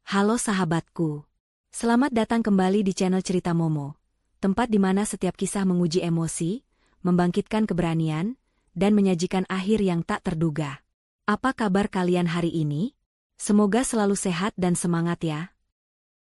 Halo sahabatku. Selamat datang kembali di channel Cerita Momo, tempat di mana setiap kisah menguji emosi, membangkitkan keberanian, dan menyajikan akhir yang tak terduga. Apa kabar kalian hari ini? Semoga selalu sehat dan semangat ya.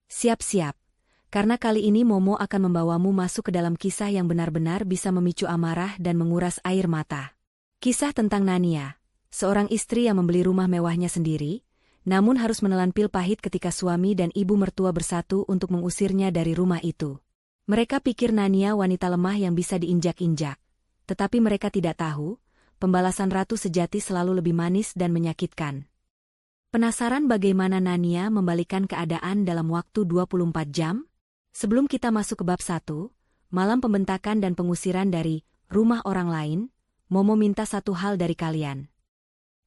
Siap-siap, karena kali ini Momo akan membawamu masuk ke dalam kisah yang benar-benar bisa memicu amarah dan menguras air mata. Kisah tentang Nania, seorang istri yang membeli rumah mewahnya sendiri, namun harus menelan pil pahit ketika suami dan ibu mertua bersatu untuk mengusirnya dari rumah itu. Mereka pikir Nania wanita lemah yang bisa diinjak-injak. Tetapi mereka tidak tahu, pembalasan ratu sejati selalu lebih manis dan menyakitkan. Penasaran bagaimana Nania membalikkan keadaan dalam waktu 24 jam? Sebelum kita masuk ke bab 1, malam pembentakan dan pengusiran dari rumah orang lain, Momo minta satu hal dari kalian.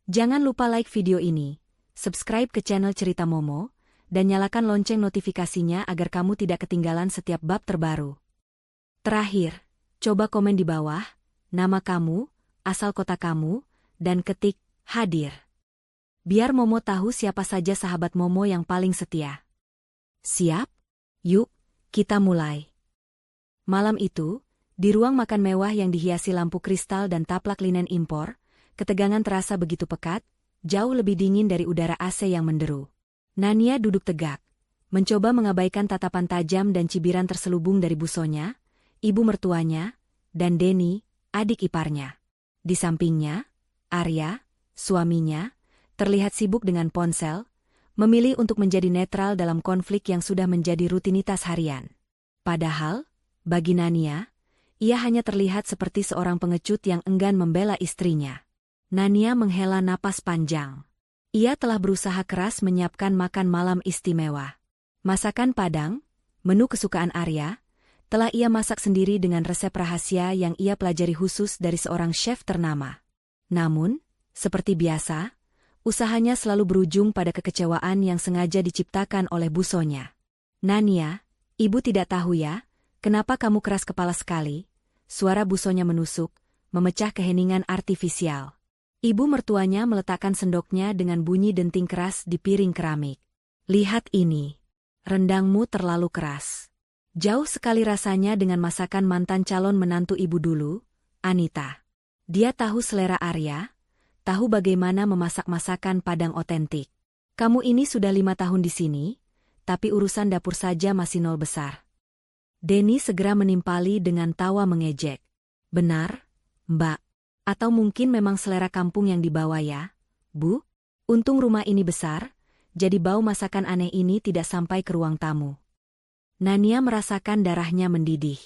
Jangan lupa like video ini, subscribe ke channel Cerita Momo, dan nyalakan lonceng notifikasinya agar kamu tidak ketinggalan setiap bab terbaru. Terakhir, coba komen di bawah, nama kamu, asal kota kamu, dan ketik, hadir. Biar Momo tahu siapa saja sahabat Momo yang paling setia. Siap? Yuk, kita mulai. Malam itu, di ruang makan mewah yang dihiasi lampu kristal dan taplak linen impor, ketegangan terasa begitu pekat, jauh lebih dingin dari udara AC yang menderu. Nania duduk tegak, mencoba mengabaikan tatapan tajam dan cibiran terselubung dari busonya, ibu mertuanya, dan Denny, adik iparnya. Di sampingnya, Arya, suaminya, terlihat sibuk dengan ponsel, memilih untuk menjadi netral dalam konflik yang sudah menjadi rutinitas harian. Padahal, bagi Nania, ia hanya terlihat seperti seorang pengecut yang enggan membela istrinya. Nania menghela napas panjang. Ia telah berusaha keras menyiapkan makan malam istimewa. Masakan Padang, menu kesukaan Arya, telah ia masak sendiri dengan resep rahasia yang ia pelajari khusus dari seorang chef ternama. Namun, seperti biasa, usahanya selalu berujung pada kekecewaan yang sengaja diciptakan oleh busonya. Nania, ibu tidak tahu ya, kenapa kamu keras kepala sekali? Suara busonya menusuk, memecah keheningan artifisial. Ibu mertuanya meletakkan sendoknya dengan bunyi denting keras di piring keramik. Lihat ini. Rendangmu terlalu keras. Jauh sekali rasanya dengan masakan mantan calon menantu ibu dulu, Anita. Dia tahu selera Arya, tahu bagaimana memasak masakan Padang otentik. Kamu ini sudah 5 tahun di sini, tapi urusan dapur saja masih nol besar. Denny segera menimpali dengan tawa mengejek. Benar, Mbak. Atau mungkin memang selera kampung yang dibawa ya, Bu? Untung rumah ini besar, jadi bau masakan aneh ini tidak sampai ke ruang tamu. Nania merasakan darahnya mendidih.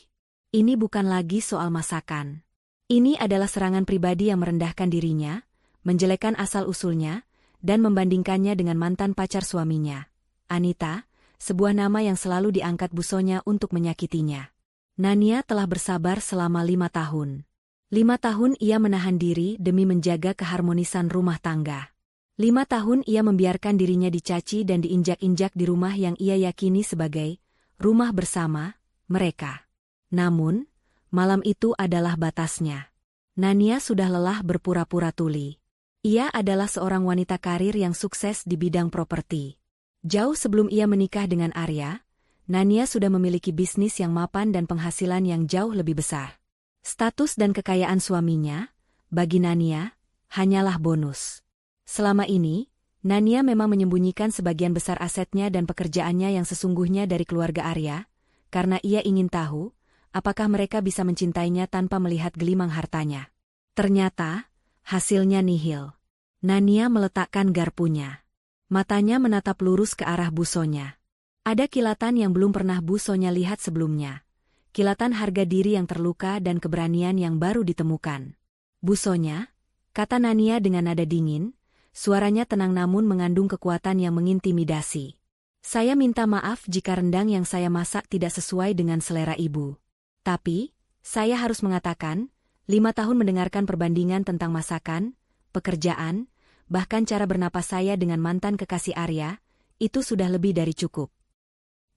Ini bukan lagi soal masakan. Ini adalah serangan pribadi yang merendahkan dirinya, menjelekkan asal-usulnya, dan membandingkannya dengan mantan pacar suaminya, Anita, sebuah nama yang selalu diangkat busonya untuk menyakitinya. Nania telah bersabar selama 5 tahun. 5 tahun ia menahan diri demi menjaga keharmonisan rumah tangga. 5 tahun ia membiarkan dirinya dicaci dan diinjak-injak di rumah yang ia yakini sebagai rumah bersama mereka. Namun, malam itu adalah batasnya. Nania sudah lelah berpura-pura tuli. Ia adalah seorang wanita karir yang sukses di bidang properti. Jauh sebelum ia menikah dengan Arya, Nania sudah memiliki bisnis yang mapan dan penghasilan yang jauh lebih besar. Status dan kekayaan suaminya, bagi Nania, hanyalah bonus. Selama ini, Nania memang menyembunyikan sebagian besar asetnya dan pekerjaannya yang sesungguhnya dari keluarga Arya, karena ia ingin tahu, apakah mereka bisa mencintainya tanpa melihat gelimang hartanya. Ternyata, hasilnya nihil. Nania meletakkan garpunya. Matanya menatap lurus ke arah busonya. Ada kilatan yang belum pernah busonya lihat sebelumnya. Kilatan harga diri yang terluka dan keberanian yang baru ditemukan. Busonya, kata Nania dengan nada dingin, suaranya tenang namun mengandung kekuatan yang mengintimidasi. Saya minta maaf jika rendang yang saya masak tidak sesuai dengan selera ibu. Tapi, saya harus mengatakan, 5 tahun mendengarkan perbandingan tentang masakan, pekerjaan, bahkan cara bernapas saya dengan mantan kekasih Arya, itu sudah lebih dari cukup.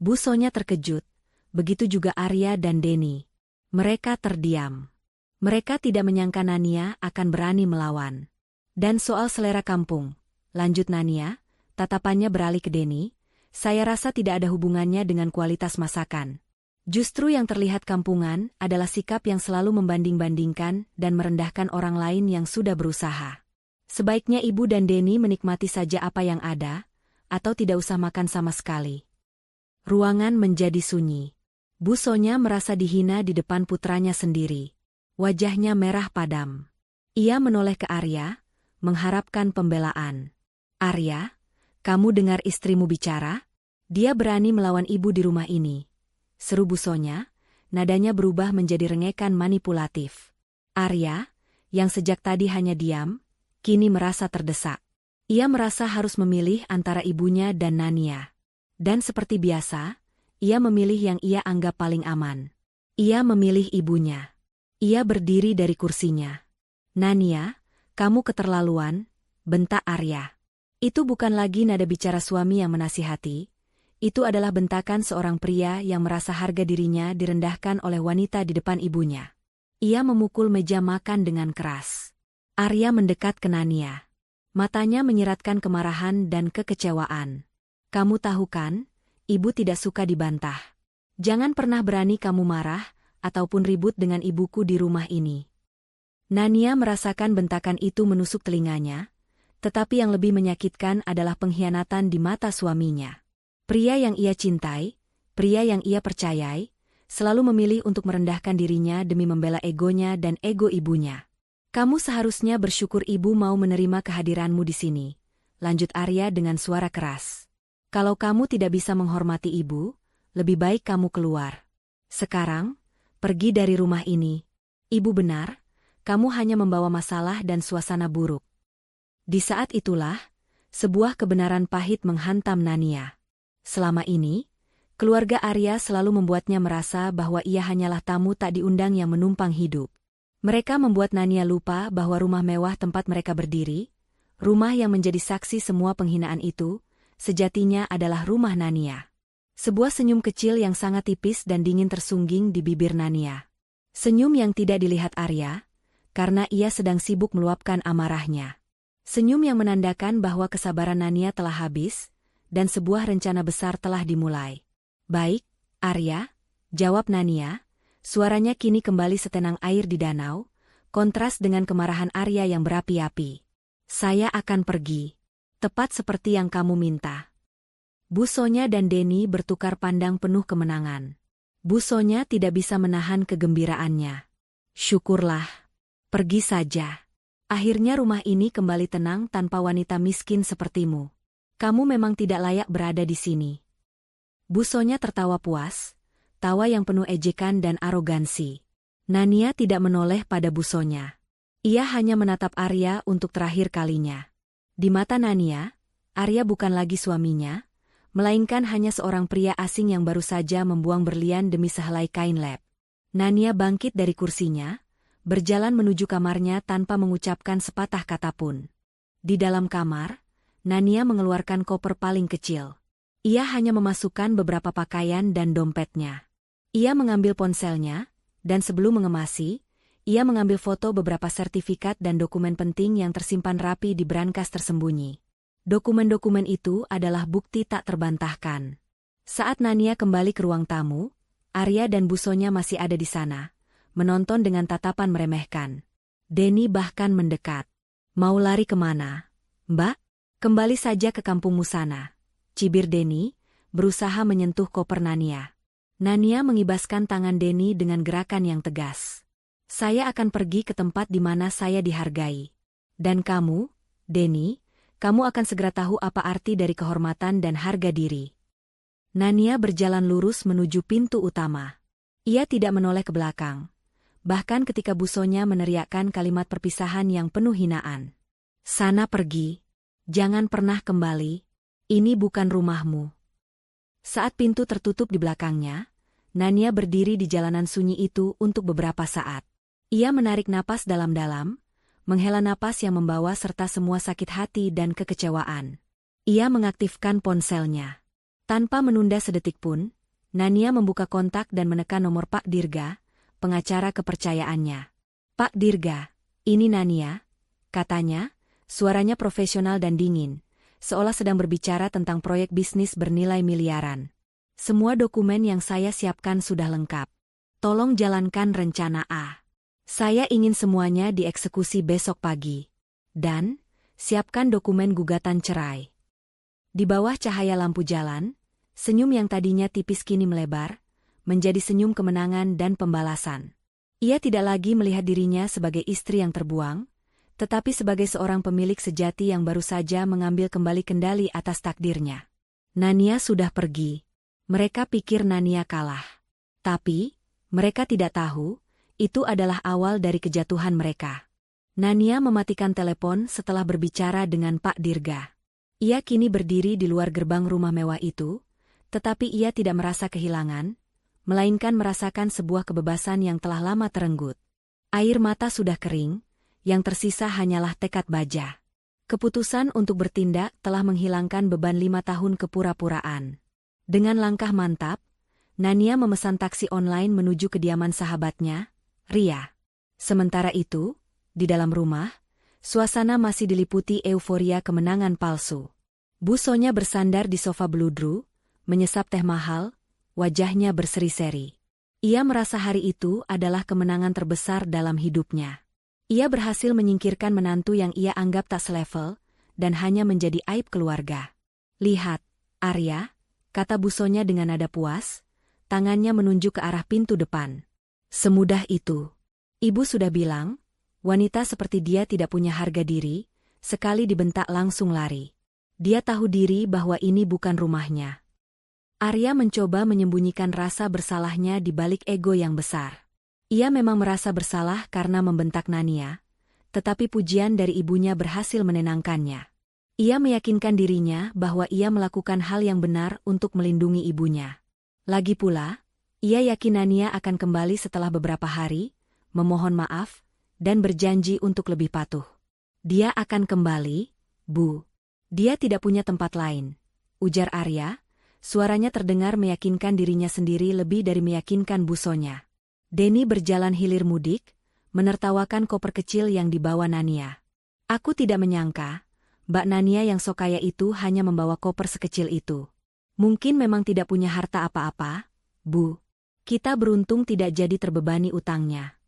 Busonya terkejut. Begitu juga Arya dan Denny. Mereka terdiam. Mereka tidak menyangka Nania akan berani melawan. Dan soal selera kampung, lanjut Nania, tatapannya beralih ke Denny, Saya rasa tidak ada hubungannya dengan kualitas masakan. Justru yang terlihat kampungan adalah sikap yang selalu membanding-bandingkan dan merendahkan orang lain yang sudah berusaha. Sebaiknya Ibu dan Denny menikmati saja apa yang ada, atau tidak usah makan sama sekali. Ruangan menjadi sunyi. Bu Sonya merasa dihina di depan putranya sendiri. Wajahnya merah padam. Ia menoleh ke Arya, mengharapkan pembelaan. Arya, kamu dengar istrimu bicara? Dia berani melawan ibu di rumah ini. Seru Bu Sonya, nadanya berubah menjadi rengekan manipulatif. Arya, yang sejak tadi hanya diam, kini merasa terdesak. Ia merasa harus memilih antara ibunya dan Nania. Dan seperti biasa, ia memilih yang ia anggap paling aman. Ia memilih ibunya. Ia berdiri dari kursinya. Nania, kamu keterlaluan, bentak Arya. Itu bukan lagi nada bicara suami yang menasihati. Itu adalah bentakan seorang pria yang merasa harga dirinya direndahkan oleh wanita di depan ibunya. Ia memukul meja makan dengan keras. Arya mendekat ke Nania. Matanya menyiratkan kemarahan dan kekecewaan. Kamu tahu kan, ibu tidak suka dibantah. Jangan pernah berani kamu marah, ataupun ribut dengan ibuku di rumah ini. Nania merasakan bentakan itu menusuk telinganya, tetapi yang lebih menyakitkan adalah pengkhianatan di mata suaminya. Pria yang ia cintai, pria yang ia percayai, selalu memilih untuk merendahkan dirinya demi membela egonya dan ego ibunya. Kamu seharusnya bersyukur ibu mau menerima kehadiranmu di sini, lanjut Arya dengan suara keras. Kalau kamu tidak bisa menghormati ibu, lebih baik kamu keluar. Sekarang, pergi dari rumah ini. Ibu benar, kamu hanya membawa masalah dan suasana buruk. Di saat itulah, sebuah kebenaran pahit menghantam Nania. Selama ini, keluarga Arya selalu membuatnya merasa bahwa ia hanyalah tamu tak diundang yang menumpang hidup. Mereka membuat Nania lupa bahwa rumah mewah tempat mereka berdiri, rumah yang menjadi saksi semua penghinaan itu, sejatinya adalah rumah Nania. Sebuah senyum kecil yang sangat tipis dan dingin tersungging di bibir Nania. Senyum yang tidak dilihat Arya, karena ia sedang sibuk meluapkan amarahnya. Senyum yang menandakan bahwa kesabaran Nania telah habis, dan sebuah rencana besar telah dimulai. Baik, Arya, jawab Nania, suaranya kini kembali setenang air di danau, kontras dengan kemarahan Arya yang berapi-api. Saya akan pergi. Tepat seperti yang kamu minta. Bu Sonya dan Denny bertukar pandang penuh kemenangan. Bu Sonya tidak bisa menahan kegembiraannya. Syukurlah. Pergi saja. Akhirnya rumah ini kembali tenang tanpa wanita miskin sepertimu. Kamu memang tidak layak berada di sini. Bu Sonya tertawa puas, tawa yang penuh ejekan dan arogansi. Nania tidak menoleh pada Bu Sonya. Ia hanya menatap Arya untuk terakhir kalinya. Di mata Nania, Arya bukan lagi suaminya, melainkan hanya seorang pria asing yang baru saja membuang berlian demi sehelai kain lep. Nania bangkit dari kursinya, berjalan menuju kamarnya tanpa mengucapkan sepatah kata pun. Di dalam kamar, Nania mengeluarkan koper paling kecil. Ia hanya memasukkan beberapa pakaian dan dompetnya. Ia mengambil ponselnya, dan sebelum mengemasi, ia mengambil foto beberapa sertifikat dan dokumen penting yang tersimpan rapi di brankas tersembunyi. Dokumen-dokumen itu adalah bukti tak terbantahkan. Saat Nania kembali ke ruang tamu, Arya dan Bu Sonya masih ada di sana, menonton dengan tatapan meremehkan. Denny bahkan mendekat. Mau lari kemana, Mbak? Kembali saja ke kampungmu sana, cibir Denny, berusaha menyentuh koper Nania. Nania mengibaskan tangan Denny dengan gerakan yang tegas. Saya akan pergi ke tempat di mana saya dihargai. Dan kamu, Denny, kamu akan segera tahu apa arti dari kehormatan dan harga diri. Nania berjalan lurus menuju pintu utama. Ia tidak menoleh ke belakang. Bahkan ketika Bu Sonya meneriakkan kalimat perpisahan yang penuh hinaan. Sana pergi. Jangan pernah kembali. Ini bukan rumahmu. Saat pintu tertutup di belakangnya, Nania berdiri di jalanan sunyi itu untuk beberapa saat. Ia menarik napas dalam-dalam, menghela napas yang membawa serta semua sakit hati dan kekecewaan. Ia mengaktifkan ponselnya. Tanpa menunda sedetik pun, Nania membuka kontak dan menekan nomor Pak Dirga, pengacara kepercayaannya. Pak Dirga, ini Nania, katanya, suaranya profesional dan dingin, seolah sedang berbicara tentang proyek bisnis bernilai miliaran. Semua dokumen yang saya siapkan sudah lengkap. Tolong jalankan rencana A. Saya ingin semuanya dieksekusi besok pagi. Dan, siapkan dokumen gugatan cerai. Di bawah cahaya lampu jalan, senyum yang tadinya tipis kini melebar, menjadi senyum kemenangan dan pembalasan. Ia tidak lagi melihat dirinya sebagai istri yang terbuang, tetapi sebagai seorang pemilik sejati yang baru saja mengambil kembali kendali atas takdirnya. Nania sudah pergi. Mereka pikir Nania kalah. Tapi, mereka tidak tahu, itu adalah awal dari kejatuhan mereka. Nania mematikan telepon setelah berbicara dengan Pak Dirga. Ia kini berdiri di luar gerbang rumah mewah itu, tetapi ia tidak merasa kehilangan, melainkan merasakan sebuah kebebasan yang telah lama terenggut. Air mata sudah kering, yang tersisa hanyalah tekad baja. Keputusan untuk bertindak telah menghilangkan beban 5 tahun kepura-puraan. Dengan langkah mantap, Nania memesan taksi online menuju kediaman sahabatnya, Ria. Sementara itu, di dalam rumah, suasana masih diliputi euforia kemenangan palsu. Bu Sonya bersandar di sofa beludru, menyesap teh mahal, wajahnya berseri-seri. Ia merasa hari itu adalah kemenangan terbesar dalam hidupnya. Ia berhasil menyingkirkan menantu yang ia anggap tak selevel, dan hanya menjadi aib keluarga. "Lihat, Arya," kata Bu Sonya dengan nada puas, tangannya menunjuk ke arah pintu depan. "Semudah itu. Ibu sudah bilang, wanita seperti dia tidak punya harga diri, sekali dibentak langsung lari. Dia tahu diri bahwa ini bukan rumahnya." Arya mencoba menyembunyikan rasa bersalahnya di balik ego yang besar. Ia memang merasa bersalah karena membentak Nania, tetapi pujian dari ibunya berhasil menenangkannya. Ia meyakinkan dirinya bahwa ia melakukan hal yang benar untuk melindungi ibunya. Lagi pula, ia yakin Nania akan kembali setelah beberapa hari, memohon maaf, dan berjanji untuk lebih patuh. "Dia akan kembali, Bu. Dia tidak punya tempat lain," ujar Arya. Suaranya terdengar meyakinkan dirinya sendiri lebih dari meyakinkan Bu Sonya. Denny berjalan hilir mudik, menertawakan koper kecil yang dibawa Nania. "Aku tidak menyangka, Mbak Nania yang sok kaya itu hanya membawa koper sekecil itu. Mungkin memang tidak punya harta apa-apa, Bu. Kita beruntung tidak jadi terbebani utangnya."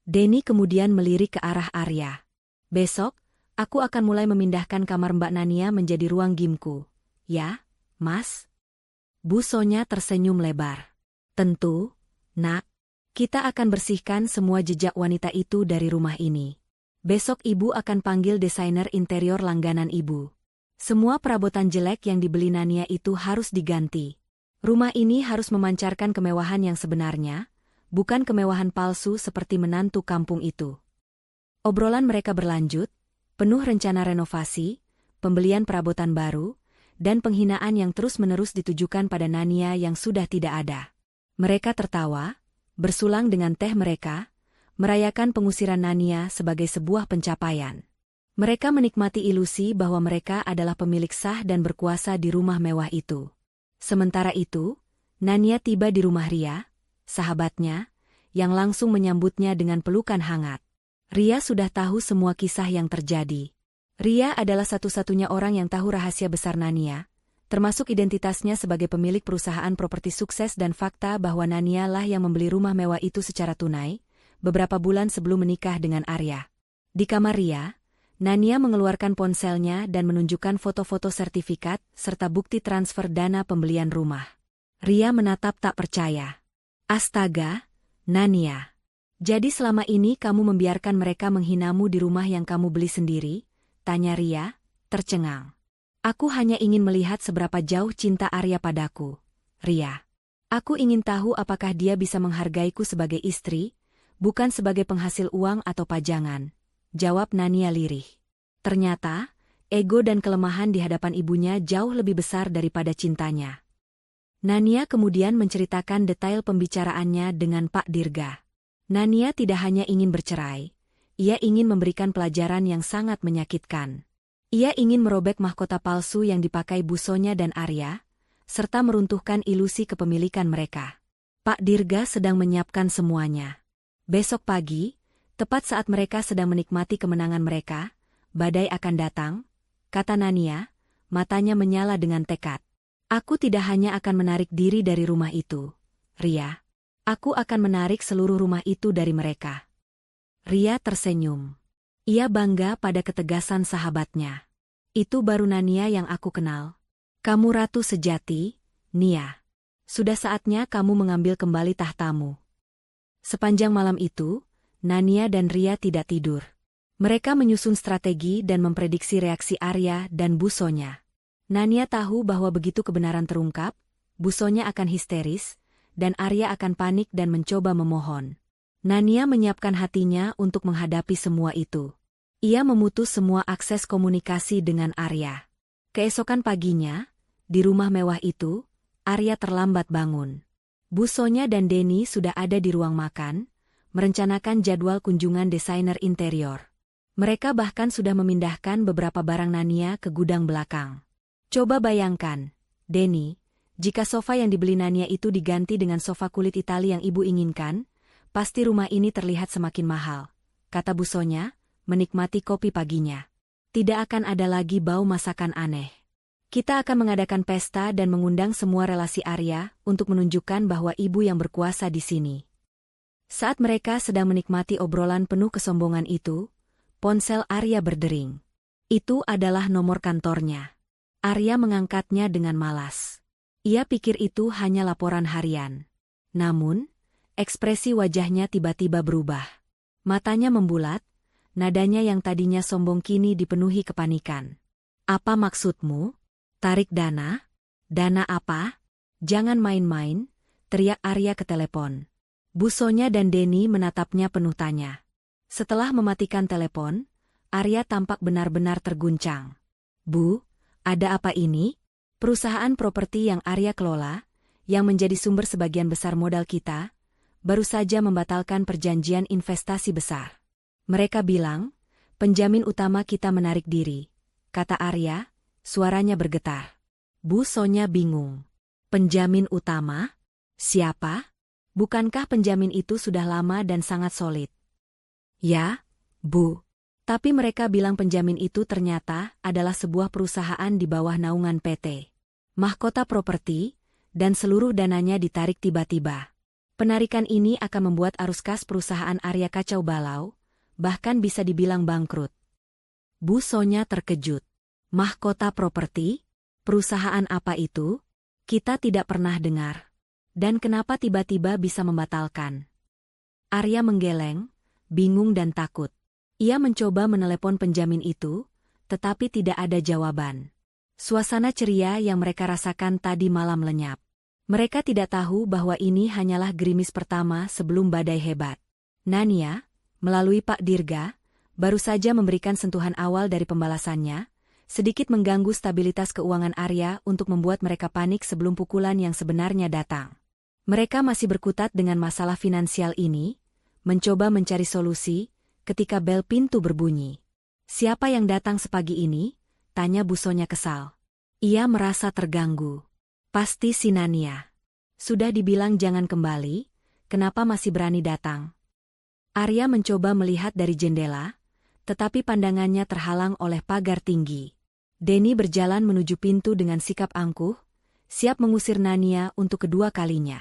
Denny kemudian melirik ke arah Arya. "Besok, aku akan mulai memindahkan kamar Mbak Nania menjadi ruang gymku. Ya, Mas?" Bu Sonya tersenyum lebar. "Tentu, Nak. Kita akan bersihkan semua jejak wanita itu dari rumah ini. Besok Ibu akan panggil desainer interior langganan Ibu. Semua perabotan jelek yang dibeli Nania itu harus diganti. Rumah ini harus memancarkan kemewahan yang sebenarnya, bukan kemewahan palsu seperti menantu kampung itu." Obrolan mereka berlanjut, penuh rencana renovasi, pembelian perabotan baru, dan penghinaan yang terus-menerus ditujukan pada Nania yang sudah tidak ada. Mereka tertawa, bersulang dengan teh mereka, merayakan pengusiran Nania sebagai sebuah pencapaian. Mereka menikmati ilusi bahwa mereka adalah pemilik sah dan berkuasa di rumah mewah itu. Sementara itu, Nania tiba di rumah Ria, sahabatnya, yang langsung menyambutnya dengan pelukan hangat. Ria sudah tahu semua kisah yang terjadi. Ria adalah satu-satunya orang yang tahu rahasia besar Nania, termasuk identitasnya sebagai pemilik perusahaan properti sukses dan fakta bahwa Nania lah yang membeli rumah mewah itu secara tunai, beberapa bulan sebelum menikah dengan Arya. Di kamar Ria, Nania mengeluarkan ponselnya dan menunjukkan foto-foto sertifikat serta bukti transfer dana pembelian rumah. Ria menatap tak percaya. "Astaga, Nania. Jadi selama ini kamu membiarkan mereka menghinamu di rumah yang kamu beli sendiri?" tanya Ria, tercengang. "Aku hanya ingin melihat seberapa jauh cinta Arya padaku, Ria. Aku ingin tahu apakah dia bisa menghargaiku sebagai istri, bukan sebagai penghasil uang atau pajangan," jawab Nania lirih. Ternyata, ego dan kelemahan di hadapan ibunya jauh lebih besar daripada cintanya. Nania kemudian menceritakan detail pembicaraannya dengan Pak Dirga. Nania tidak hanya ingin bercerai, ia ingin memberikan pelajaran yang sangat menyakitkan. Ia ingin merobek mahkota palsu yang dipakai Bu Sonya dan Arya, serta meruntuhkan ilusi kepemilikan mereka. Pak Dirga sedang menyiapkan semuanya. Besok pagi, tepat saat mereka sedang menikmati kemenangan mereka, badai akan datang, kata Nania, matanya menyala dengan tekad. Aku tidak hanya akan menarik diri dari rumah itu, Ria. Aku akan menarik seluruh rumah itu dari mereka. Ria tersenyum. Ia bangga pada ketegasan sahabatnya. Itu baru Nania yang aku kenal. Kamu ratu sejati, Nia. Sudah saatnya kamu mengambil kembali tahtamu. Sepanjang malam itu, Nania dan Ria tidak tidur. Mereka menyusun strategi dan memprediksi reaksi Arya dan Busonya. Nania tahu bahwa begitu kebenaran terungkap, Busonya akan histeris, dan Arya akan panik dan mencoba memohon. Nania menyiapkan hatinya untuk menghadapi semua itu. Ia memutus semua akses komunikasi dengan Arya. Keesokan paginya, di rumah mewah itu, Arya terlambat bangun. Busonya dan Denny sudah ada di ruang makan, merencanakan jadwal kunjungan desainer interior. Mereka bahkan sudah memindahkan beberapa barang Nania ke gudang belakang. Coba bayangkan, Denny, jika sofa yang dibeli Nania itu diganti dengan sofa kulit Itali yang ibu inginkan, pasti rumah ini terlihat semakin mahal, kata Busonya, menikmati kopi paginya. Tidak akan ada lagi bau masakan aneh. Kita akan mengadakan pesta dan mengundang semua relasi Arya untuk menunjukkan bahwa ibu yang berkuasa di sini. Saat mereka sedang menikmati obrolan penuh kesombongan itu, ponsel Arya berdering. Itu adalah nomor kantornya. Arya mengangkatnya dengan malas. Ia pikir itu hanya laporan harian. Namun, ekspresi wajahnya tiba-tiba berubah. Matanya membulat, nadanya yang tadinya sombong kini dipenuhi kepanikan. Apa maksudmu? Tarik dana? Dana apa? Jangan main-main, teriak Arya ke telepon. Busonya dan Denny menatapnya penuh tanya. Setelah mematikan telepon, Arya tampak benar-benar terguncang. Bu, ada apa ini? Perusahaan properti yang Arya kelola, yang menjadi sumber sebagian besar modal kita, baru saja membatalkan perjanjian investasi besar. Mereka bilang, penjamin utama kita menarik diri, kata Arya, suaranya bergetar. Busonya bingung. Penjamin utama? Siapa? Bukankah penjamin itu sudah lama dan sangat solid? Ya, Bu. Tapi mereka bilang penjamin itu ternyata adalah sebuah perusahaan di bawah naungan PT Mahkota Properti, dan seluruh dananya ditarik tiba-tiba. Penarikan ini akan membuat arus kas perusahaan Arya kacau balau, bahkan bisa dibilang bangkrut. Busonya terkejut. Mahkota Properti? Perusahaan apa itu? Kita tidak pernah dengar. Dan kenapa tiba-tiba bisa membatalkan? Arya menggeleng, bingung dan takut. Ia mencoba menelepon penjamin itu, tetapi tidak ada jawaban. Suasana ceria yang mereka rasakan tadi malam lenyap. Mereka tidak tahu bahwa ini hanyalah gerimis pertama sebelum badai hebat. Nania, melalui Pak Dirga, baru saja memberikan sentuhan awal dari pembalasannya, sedikit mengganggu stabilitas keuangan Arya untuk membuat mereka panik sebelum pukulan yang sebenarnya datang. Mereka masih berkutat dengan masalah finansial ini, mencoba mencari solusi, ketika bel pintu berbunyi. Siapa yang datang sepagi ini? Tanya Busonya kesal. Ia merasa terganggu. Pasti si Nania. Sudah dibilang jangan kembali, kenapa masih berani datang? Arya mencoba melihat dari jendela, tetapi pandangannya terhalang oleh pagar tinggi. Denny berjalan menuju pintu dengan sikap angkuh, siap mengusir Nania untuk kedua kalinya.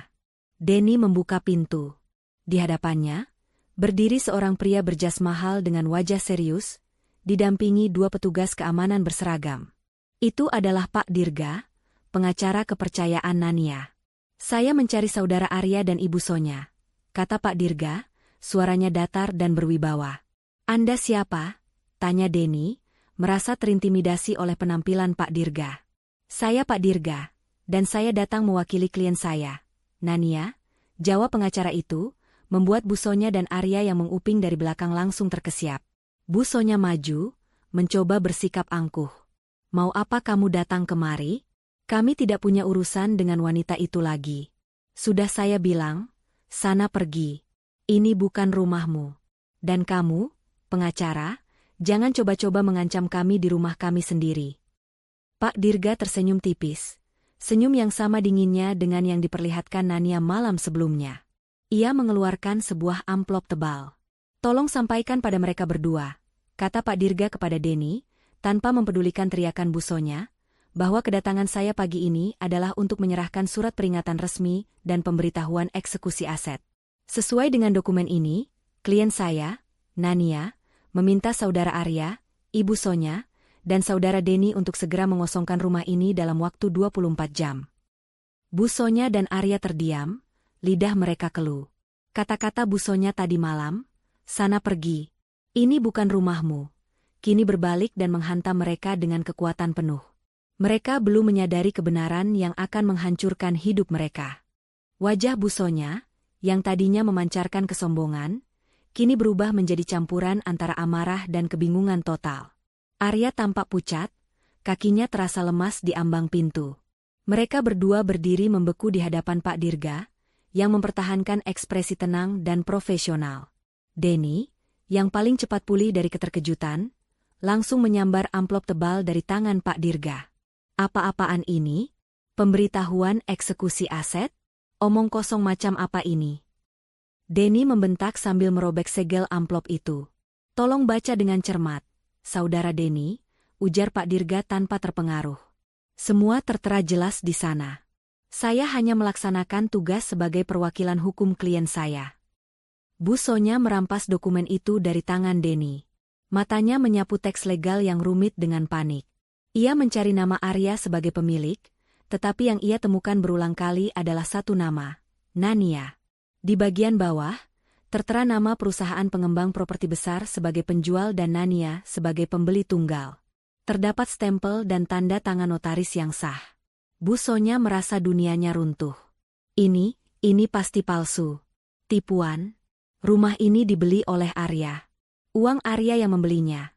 Denny membuka pintu. Di hadapannya, berdiri seorang pria berjas mahal dengan wajah serius, didampingi dua petugas keamanan berseragam. Itu adalah Pak Dirga, pengacara kepercayaan Nania. Saya mencari saudara Arya dan Ibu Sonya, kata Pak Dirga, suaranya datar dan berwibawa. Anda siapa? Tanya Denny, merasa terintimidasi oleh penampilan Pak Dirga. Saya Pak Dirga, dan saya datang mewakili klien saya. Nania, jawab pengacara itu, membuat Busonya dan Arya yang menguping dari belakang langsung terkesiap. Busonya maju, mencoba bersikap angkuh. Mau apa kamu datang kemari? Kami tidak punya urusan dengan wanita itu lagi. Sudah saya bilang, sana pergi. Ini bukan rumahmu. Dan kamu, pengacara, jangan coba-coba mengancam kami di rumah kami sendiri. Pak Dirga tersenyum tipis. Senyum yang sama dinginnya dengan yang diperlihatkan Nania malam sebelumnya. Ia mengeluarkan sebuah amplop tebal. Tolong sampaikan pada mereka berdua, kata Pak Dirga kepada Denny, tanpa mempedulikan teriakan Busonya, bahwa kedatangan saya pagi ini adalah untuk menyerahkan surat peringatan resmi dan pemberitahuan eksekusi aset. Sesuai dengan dokumen ini, klien saya, Nania, meminta Saudara Arya, Ibu Sonya, dan Saudara Denny untuk segera mengosongkan rumah ini dalam waktu 24 jam. Bu Sonya dan Arya terdiam, lidah mereka keluh. Kata-kata Bu Sonya tadi malam, "Sana pergi. Ini bukan rumahmu," kini berbalik dan menghantam mereka dengan kekuatan penuh. Mereka belum menyadari kebenaran yang akan menghancurkan hidup mereka. Wajah Bu Sonya, yang tadinya memancarkan kesombongan, kini berubah menjadi campuran antara amarah dan kebingungan total. Arya tampak pucat, kakinya terasa lemas di ambang pintu. Mereka berdua berdiri membeku di hadapan Pak Dirga, yang mempertahankan ekspresi tenang dan profesional. Denny, yang paling cepat pulih dari keterkejutan, langsung menyambar amplop tebal dari tangan Pak Dirga. "Apa-apaan ini? Pemberitahuan eksekusi aset? Omong kosong macam apa ini?" Denny membentak sambil merobek segel amplop itu. "Tolong baca dengan cermat, Saudara Denny," ujar Pak Dirga tanpa terpengaruh. "Semua tertera jelas di sana. Saya hanya melaksanakan tugas sebagai perwakilan hukum klien saya." Bu Sonya merampas dokumen itu dari tangan Denny. Matanya menyapu teks legal yang rumit dengan panik. Ia mencari nama Arya sebagai pemilik, tetapi yang ia temukan berulang kali adalah satu nama, Nania. Di bagian bawah, tertera nama perusahaan pengembang properti besar sebagai penjual dan Nania sebagai pembeli tunggal. Terdapat stempel dan tanda tangan notaris yang sah. Bu Sonya merasa dunianya runtuh. Ini pasti palsu. Tipuan. Rumah ini dibeli oleh Arya. Uang Arya yang membelinya.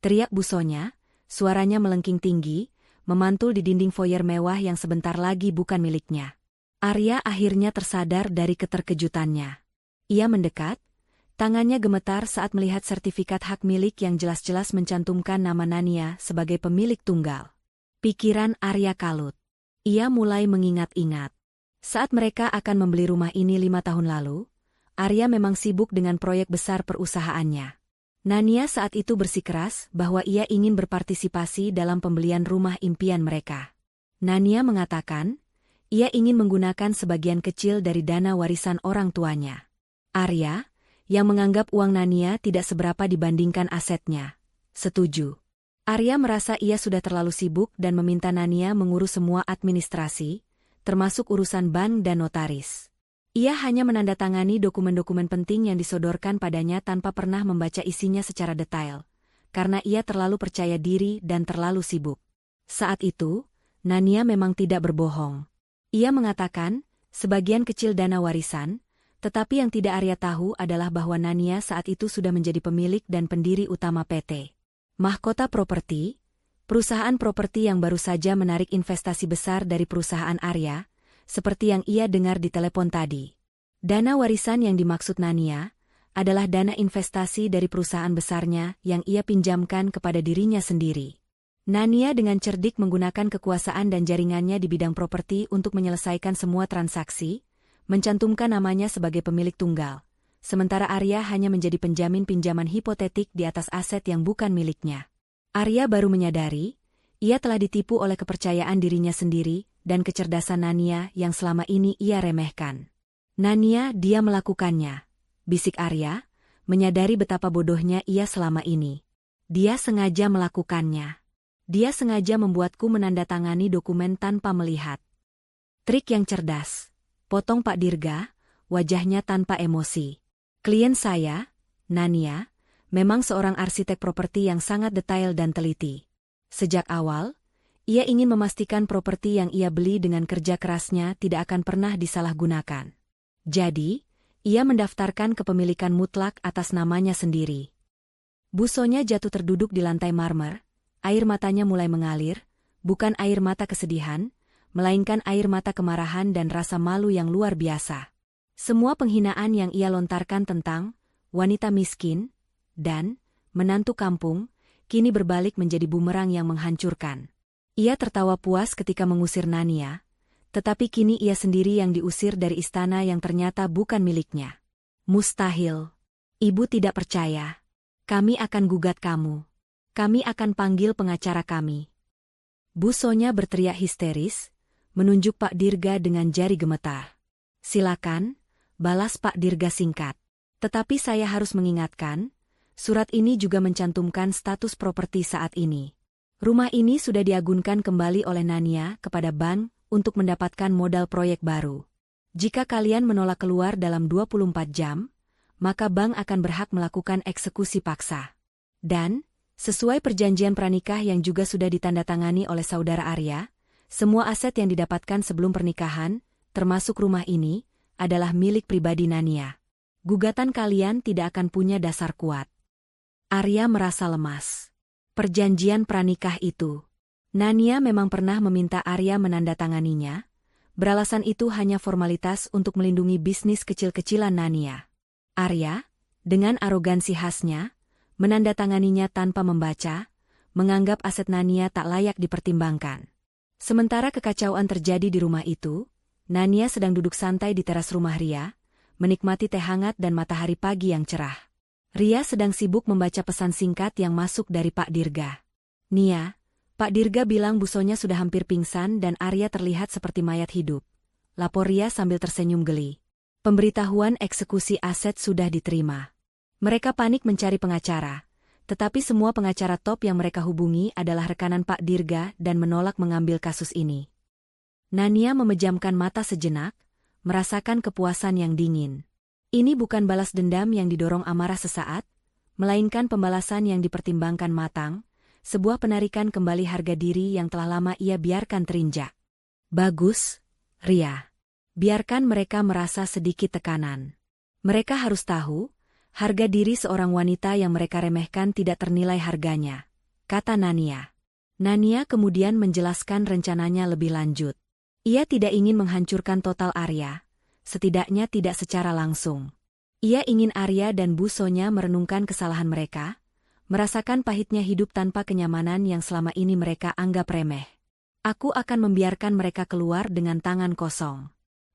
Teriak Bu Sonya, suaranya melengking tinggi, memantul di dinding foyer mewah yang sebentar lagi bukan miliknya. Arya akhirnya tersadar dari keterkejutannya. Ia mendekat, tangannya gemetar saat melihat sertifikat hak milik yang jelas-jelas mencantumkan nama Nania sebagai pemilik tunggal. Pikiran Arya kalut. Ia mulai mengingat-ingat. Saat mereka akan membeli rumah ini 5 tahun lalu, Arya memang sibuk dengan proyek besar perusahaannya. Nania saat itu bersikeras bahwa ia ingin berpartisipasi dalam pembelian rumah impian mereka. Nania mengatakan, ia ingin menggunakan sebagian kecil dari dana warisan orang tuanya. Arya, yang menganggap uang Nania tidak seberapa dibandingkan asetnya, setuju. Arya merasa ia sudah terlalu sibuk dan meminta Nania mengurus semua administrasi, termasuk urusan bank dan notaris. Ia hanya menandatangani dokumen-dokumen penting yang disodorkan padanya tanpa pernah membaca isinya secara detail, karena ia terlalu percaya diri dan terlalu sibuk. Saat itu, Nania memang tidak berbohong. Ia mengatakan, sebagian kecil dana warisan, tetapi yang tidak Arya tahu adalah bahwa Nania saat itu sudah menjadi pemilik dan pendiri utama PT Mahkota Properti, perusahaan properti yang baru saja menarik investasi besar dari perusahaan Arya, seperti yang ia dengar di telepon tadi. Dana warisan yang dimaksud Nania adalah dana investasi dari perusahaan besarnya yang ia pinjamkan kepada dirinya sendiri. Nania dengan cerdik menggunakan kekuasaan dan jaringannya di bidang properti untuk menyelesaikan semua transaksi, mencantumkan namanya sebagai pemilik tunggal, sementara Arya hanya menjadi penjamin pinjaman hipotetik di atas aset yang bukan miliknya. Arya baru menyadari, ia telah ditipu oleh kepercayaan dirinya sendiri dan kecerdasan Nania yang selama ini ia remehkan. "Nania, dia melakukannya," bisik Arya, menyadari betapa bodohnya ia selama ini. "Dia sengaja melakukannya. Dia sengaja membuatku menandatangani dokumen tanpa melihat." "Trik yang cerdas," potong Pak Dirga, wajahnya tanpa emosi. "Klien saya, Nania, memang seorang arsitek properti yang sangat detail dan teliti. Sejak awal, ia ingin memastikan properti yang ia beli dengan kerja kerasnya tidak akan pernah disalahgunakan. Jadi, ia mendaftarkan kepemilikan mutlak atas namanya sendiri." Bu Sonya jatuh terduduk di lantai marmer, air matanya mulai mengalir, bukan air mata kesedihan, melainkan air mata kemarahan dan rasa malu yang luar biasa. Semua penghinaan yang ia lontarkan tentang wanita miskin dan menantu kampung kini berbalik menjadi bumerang yang menghancurkan. Ia tertawa puas ketika mengusir Nania, tetapi kini ia sendiri yang diusir dari istana yang ternyata bukan miliknya. "Mustahil. Ibu tidak percaya. Kami akan gugat kamu. Kami akan panggil pengacara kami." Bu Sonya berteriak histeris, menunjuk Pak Dirga dengan jari gemetar. Silakan, balas Pak Dirga singkat. Tetapi saya harus mengingatkan, surat ini juga mencantumkan status properti saat ini. Rumah ini sudah diagunkan kembali oleh Nania kepada bank untuk mendapatkan modal proyek baru. Jika kalian menolak keluar dalam 24 jam, maka bank akan berhak melakukan eksekusi paksa. Dan, sesuai perjanjian pranikah yang juga sudah ditandatangani oleh saudara Arya, semua aset yang didapatkan sebelum pernikahan, termasuk rumah ini, adalah milik pribadi Nania. Gugatan kalian tidak akan punya dasar kuat. Arya merasa lemas. Perjanjian pranikah itu. Nania memang pernah meminta Arya menandatanganinya, beralasan itu hanya formalitas untuk melindungi bisnis kecil-kecilan Nania. Arya, dengan arogansi khasnya, menandatanganinya tanpa membaca, menganggap aset Nania tak layak dipertimbangkan. Sementara kekacauan terjadi di rumah itu, Nania sedang duduk santai di teras rumah Ria, menikmati teh hangat dan matahari pagi yang cerah. Ria sedang sibuk membaca pesan singkat yang masuk dari Pak Dirga. Nia, Pak Dirga bilang Bu Sonya sudah hampir pingsan dan Arya terlihat seperti mayat hidup. Lapor Ria sambil tersenyum geli. Pemberitahuan eksekusi aset sudah diterima. Mereka panik mencari pengacara, tetapi semua pengacara top yang mereka hubungi adalah rekanan Pak Dirga dan menolak mengambil kasus ini. Nania memejamkan mata sejenak, merasakan kepuasan yang dingin. Ini bukan balas dendam yang didorong amarah sesaat, melainkan pembalasan yang dipertimbangkan matang, sebuah penarikan kembali harga diri yang telah lama ia biarkan terinjak. Bagus, Ria. Biarkan mereka merasa sedikit tekanan. Mereka harus tahu, harga diri seorang wanita yang mereka remehkan tidak ternilai harganya, kata Nania. Nania kemudian menjelaskan rencananya lebih lanjut. Ia tidak ingin menghancurkan total Arya, setidaknya tidak secara langsung. Ia ingin Arya dan Bu Sonya merenungkan kesalahan mereka, merasakan pahitnya hidup tanpa kenyamanan yang selama ini mereka anggap remeh. Aku akan membiarkan mereka keluar dengan tangan kosong.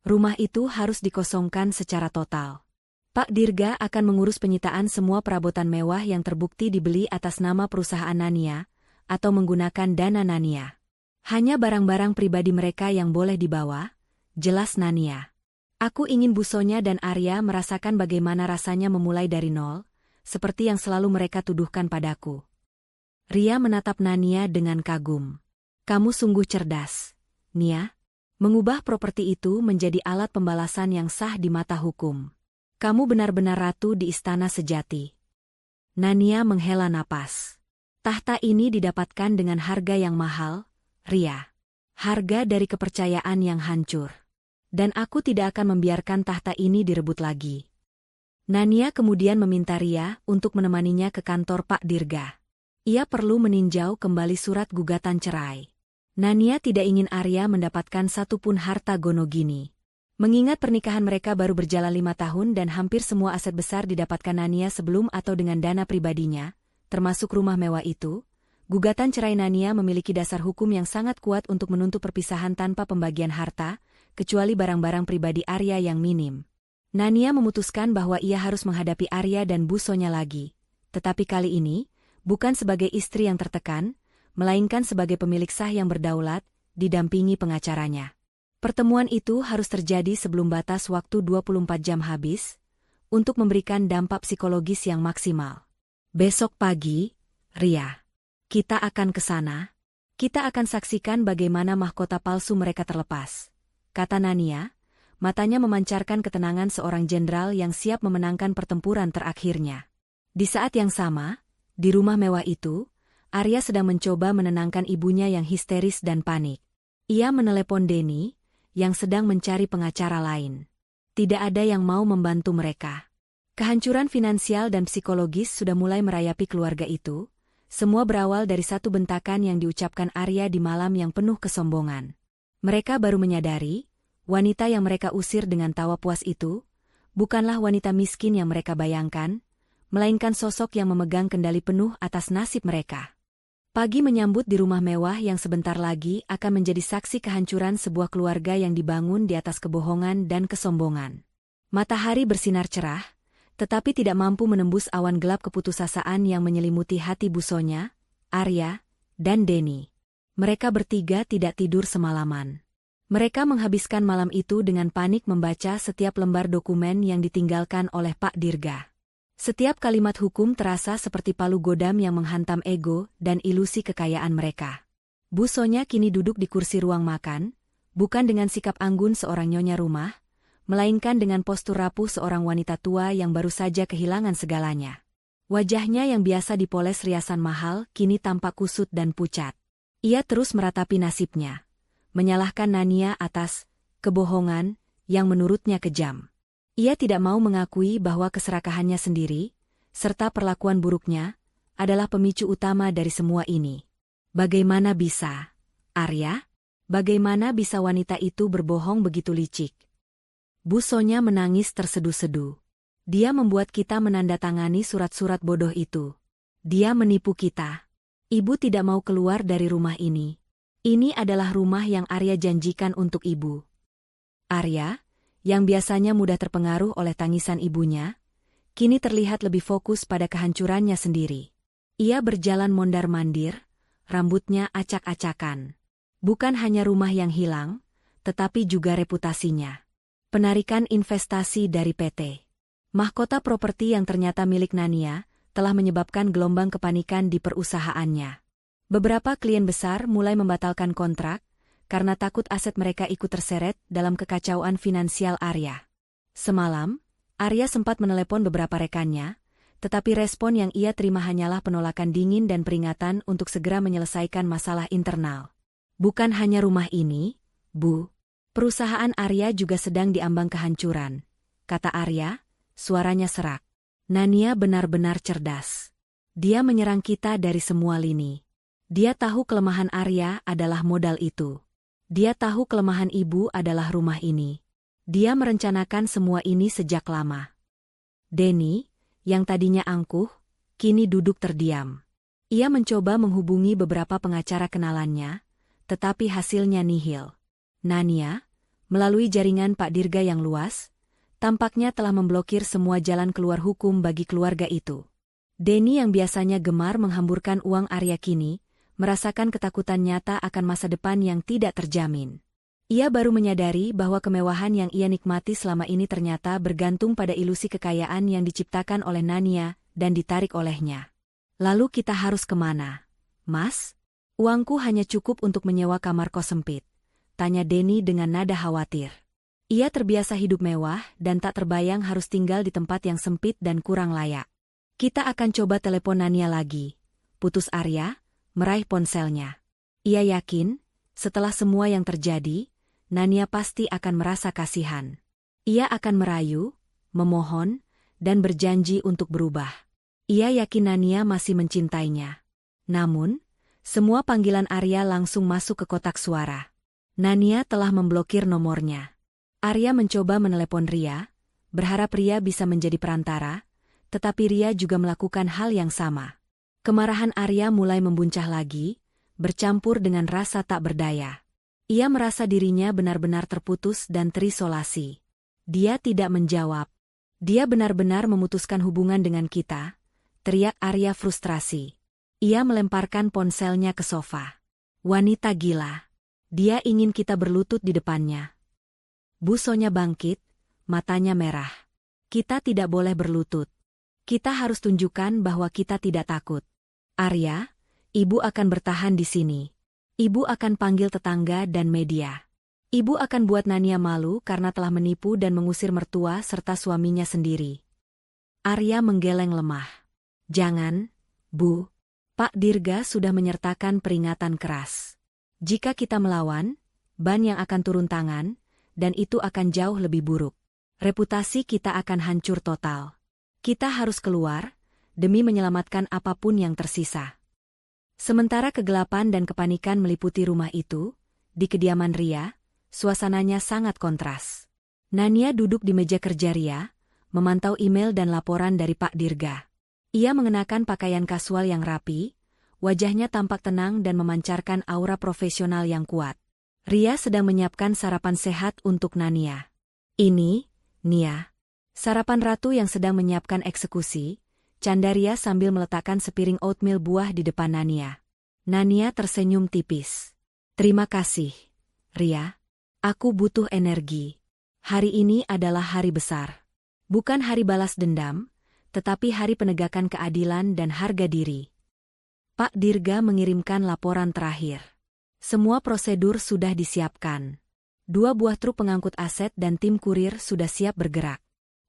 Rumah itu harus dikosongkan secara total. Pak Dirga akan mengurus penyitaan semua perabotan mewah yang terbukti dibeli atas nama perusahaan Nania, atau menggunakan dana Nania. Hanya barang-barang pribadi mereka yang boleh dibawa, jelas Nania. Aku ingin Bu Sonya dan Arya merasakan bagaimana rasanya memulai dari nol, seperti yang selalu mereka tuduhkan padaku. Ria menatap Nania dengan kagum. Kamu sungguh cerdas, Nia. Mengubah properti itu menjadi alat pembalasan yang sah di mata hukum. Kamu benar-benar ratu di istana sejati. Nania menghela napas. Tahta ini didapatkan dengan harga yang mahal, Ria. Harga dari kepercayaan yang hancur. Dan aku tidak akan membiarkan tahta ini direbut lagi. Nania kemudian meminta Ria untuk menemaninya ke kantor Pak Dirga. Ia perlu meninjau kembali surat gugatan cerai. Nania tidak ingin Arya mendapatkan satupun harta Gonogini. Mengingat pernikahan mereka baru berjalan 5 tahun dan hampir semua aset besar didapatkan Nania sebelum atau dengan dana pribadinya, termasuk rumah mewah itu, gugatan cerai Nania memiliki dasar hukum yang sangat kuat untuk menuntut perpisahan tanpa pembagian harta, kecuali barang-barang pribadi Arya yang minim. Nania memutuskan bahwa ia harus menghadapi Arya dan Bu Sonya lagi, tetapi kali ini, bukan sebagai istri yang tertekan, melainkan sebagai pemilik sah yang berdaulat, didampingi pengacaranya. Pertemuan itu harus terjadi sebelum batas waktu 24 jam habis, untuk memberikan dampak psikologis yang maksimal. Besok pagi, Ria. Kita akan ke sana. Kita akan saksikan bagaimana mahkota palsu mereka terlepas, kata Nania, matanya memancarkan ketenangan seorang jenderal yang siap memenangkan pertempuran terakhirnya. Di saat yang sama, di rumah mewah itu, Arya sedang mencoba menenangkan ibunya yang histeris dan panik. Ia menelepon Denny, yang sedang mencari pengacara lain. Tidak ada yang mau membantu mereka. Kehancuran finansial dan psikologis sudah mulai merayapi keluarga itu. Semua berawal dari satu bentakan yang diucapkan Arya di malam yang penuh kesombongan. Mereka baru menyadari, wanita yang mereka usir dengan tawa puas itu, bukanlah wanita miskin yang mereka bayangkan, melainkan sosok yang memegang kendali penuh atas nasib mereka. Pagi menyambut di rumah mewah yang sebentar lagi akan menjadi saksi kehancuran sebuah keluarga yang dibangun di atas kebohongan dan kesombongan. Matahari bersinar cerah, tetapi tidak mampu menembus awan gelap keputusasaan yang menyelimuti hati Bu Sonya, Arya, dan Denny. Mereka bertiga tidak tidur semalaman. Mereka menghabiskan malam itu dengan panik membaca setiap lembar dokumen yang ditinggalkan oleh Pak Dirga. Setiap kalimat hukum terasa seperti palu godam yang menghantam ego dan ilusi kekayaan mereka. Bu Sonya kini duduk di kursi ruang makan, bukan dengan sikap anggun seorang nyonya rumah, melainkan dengan postur rapuh seorang wanita tua yang baru saja kehilangan segalanya. Wajahnya yang biasa dipoles riasan mahal kini tampak kusut dan pucat. Ia terus meratapi nasibnya, menyalahkan Nania atas kebohongan yang menurutnya kejam. Ia tidak mau mengakui bahwa keserakahannya sendiri, serta perlakuan buruknya, adalah pemicu utama dari semua ini. Bagaimana bisa, Arya? Bagaimana bisa wanita itu berbohong begitu licik? Bu Sonya menangis terseduh-seduh. Dia membuat kita menandatangani surat-surat bodoh itu. Dia menipu kita. Ibu tidak mau keluar dari rumah ini. Ini adalah rumah yang Arya janjikan untuk ibu. Arya, yang biasanya mudah terpengaruh oleh tangisan ibunya, kini terlihat lebih fokus pada kehancurannya sendiri. Ia berjalan mondar-mandir, rambutnya acak-acakan. Bukan hanya rumah yang hilang, tetapi juga reputasinya. Penarikan investasi dari PT Mahkota Properti yang ternyata milik Nania, telah menyebabkan gelombang kepanikan di perusahaannya. Beberapa klien besar mulai membatalkan kontrak, karena takut aset mereka ikut terseret dalam kekacauan finansial Arya. Semalam, Arya sempat menelepon beberapa rekannya, tetapi respon yang ia terima hanyalah penolakan dingin dan peringatan untuk segera menyelesaikan masalah internal. Bukan hanya rumah ini, Bu. Perusahaan Arya juga sedang diambang kehancuran, kata Arya, suaranya serak. Nania benar-benar cerdas. Dia menyerang kita dari semua lini. Dia tahu kelemahan Arya adalah modal itu. Dia tahu kelemahan ibu adalah rumah ini. Dia merencanakan semua ini sejak lama. Denny, yang tadinya angkuh, kini duduk terdiam. Ia mencoba menghubungi beberapa pengacara kenalannya, tetapi hasilnya nihil. Nania, melalui jaringan Pak Dirga yang luas, tampaknya telah memblokir semua jalan keluar hukum bagi keluarga itu. Denny yang biasanya gemar menghamburkan uang Arya kini, merasakan ketakutan nyata akan masa depan yang tidak terjamin. Ia baru menyadari bahwa kemewahan yang ia nikmati selama ini ternyata bergantung pada ilusi kekayaan yang diciptakan oleh Nania dan ditarik olehnya. Lalu kita harus kemana? Mas? Uangku hanya cukup untuk menyewa kamar kos sempit, tanya Denny dengan nada khawatir. Ia terbiasa hidup mewah dan tak terbayang harus tinggal di tempat yang sempit dan kurang layak. Kita akan coba telepon Nania lagi, putus Arya, meraih ponselnya. Ia yakin, setelah semua yang terjadi, Nania pasti akan merasa kasihan. Ia akan merayu, memohon, dan berjanji untuk berubah. Ia yakin Nania masih mencintainya. Namun, semua panggilan Arya langsung masuk ke kotak suara. Nania telah memblokir nomornya. Arya mencoba menelepon Ria, berharap Ria bisa menjadi perantara, tetapi Ria juga melakukan hal yang sama. Kemarahan Arya mulai membuncah lagi, bercampur dengan rasa tak berdaya. Ia merasa dirinya benar-benar terputus dan terisolasi. Dia tidak menjawab. Dia benar-benar memutuskan hubungan dengan kita, teriak Arya frustrasi. Ia melemparkan ponselnya ke sofa. Wanita gila. Dia ingin kita berlutut di depannya. Bu Sonya bangkit, matanya merah. Kita tidak boleh berlutut. Kita harus tunjukkan bahwa kita tidak takut. Arya, ibu akan bertahan di sini. Ibu akan panggil tetangga dan media. Ibu akan buat Nania malu karena telah menipu dan mengusir mertua serta suaminya sendiri. Arya menggeleng lemah. Jangan, Bu. Pak Dirga sudah menyertakan peringatan keras. Jika kita melawan, ban yang akan turun tangan, dan itu akan jauh lebih buruk. Reputasi kita akan hancur total. Kita harus keluar, demi menyelamatkan apapun yang tersisa. Sementara kegelapan dan kepanikan meliputi rumah itu, di kediaman Ria, suasananya sangat kontras. Nania duduk di meja kerja Ria, memantau email dan laporan dari Pak Dirga. Ia mengenakan pakaian kasual yang rapi, wajahnya tampak tenang dan memancarkan aura profesional yang kuat. Ria sedang menyiapkan sarapan sehat untuk Nania. Ini, Nia. Sarapan ratu yang sedang menyiapkan eksekusi, canda Ria sambil meletakkan sepiring oatmeal buah di depan Nania. Nania tersenyum tipis. Terima kasih, Ria. Aku butuh energi. Hari ini adalah hari besar. Bukan hari balas dendam, tetapi hari penegakan keadilan dan harga diri. Pak Dirga mengirimkan laporan terakhir. Semua prosedur sudah disiapkan. 2 buah truk pengangkut aset dan tim kurir sudah siap bergerak.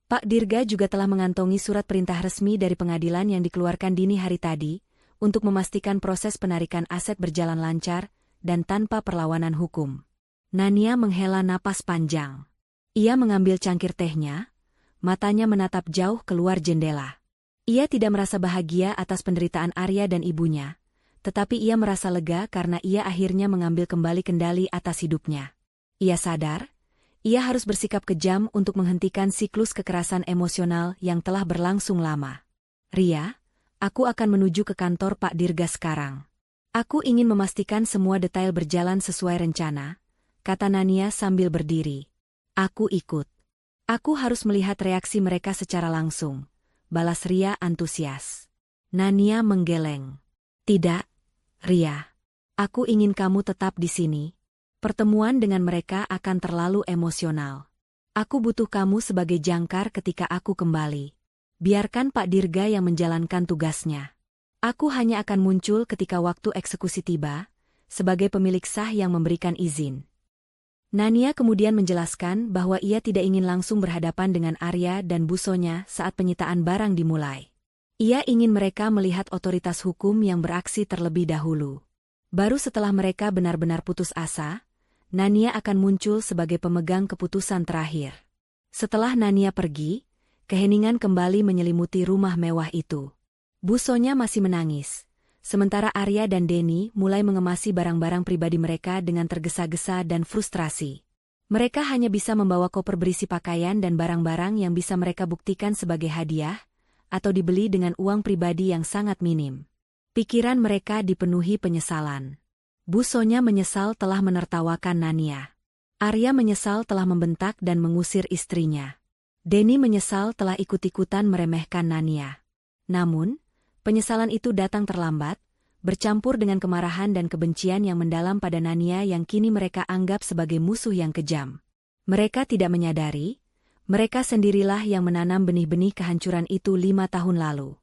Pak Dirga juga telah mengantongi surat perintah resmi dari pengadilan yang dikeluarkan dini hari tadi, untuk memastikan proses penarikan aset berjalan lancar dan tanpa perlawanan hukum. Nania menghela napas panjang. Ia mengambil cangkir tehnya, matanya menatap jauh keluar jendela. Ia tidak merasa bahagia atas penderitaan Arya dan ibunya, tetapi ia merasa lega karena ia akhirnya mengambil kembali kendali atas hidupnya. Ia sadar, ia harus bersikap kejam untuk menghentikan siklus kekerasan emosional yang telah berlangsung lama. Ria, aku akan menuju ke kantor Pak Dirga sekarang. Aku ingin memastikan semua detail berjalan sesuai rencana, kata Nania sambil berdiri. Aku ikut. Aku harus melihat reaksi mereka secara langsung, balas Ria antusias. Nania menggeleng. Tidak, Ria. Aku ingin kamu tetap di sini. Pertemuan dengan mereka akan terlalu emosional. Aku butuh kamu sebagai jangkar ketika aku kembali. Biarkan Pak Dirga yang menjalankan tugasnya. Aku hanya akan muncul ketika waktu eksekusi tiba, sebagai pemilik sah yang memberikan izin. Nania kemudian menjelaskan bahwa ia tidak ingin langsung berhadapan dengan Arya dan Busonya saat penyitaan barang dimulai. Ia ingin mereka melihat otoritas hukum yang beraksi terlebih dahulu. Baru setelah mereka benar-benar putus asa, Nania akan muncul sebagai pemegang keputusan terakhir. Setelah Nania pergi, keheningan kembali menyelimuti rumah mewah itu. Busonya masih menangis, sementara Arya dan Denny mulai mengemasi barang-barang pribadi mereka dengan tergesa-gesa dan frustrasi. Mereka hanya bisa membawa koper berisi pakaian dan barang-barang yang bisa mereka buktikan sebagai hadiah, atau dibeli dengan uang pribadi yang sangat minim. Pikiran mereka dipenuhi penyesalan. Busonya menyesal telah menertawakan Nania. Arya menyesal telah membentak dan mengusir istrinya. Denny menyesal telah ikut-ikutan meremehkan Nania. Namun, penyesalan itu datang terlambat, bercampur dengan kemarahan dan kebencian yang mendalam pada Nania yang kini mereka anggap sebagai musuh yang kejam. Mereka tidak menyadari, mereka sendirilah yang menanam benih-benih kehancuran itu 5 tahun lalu.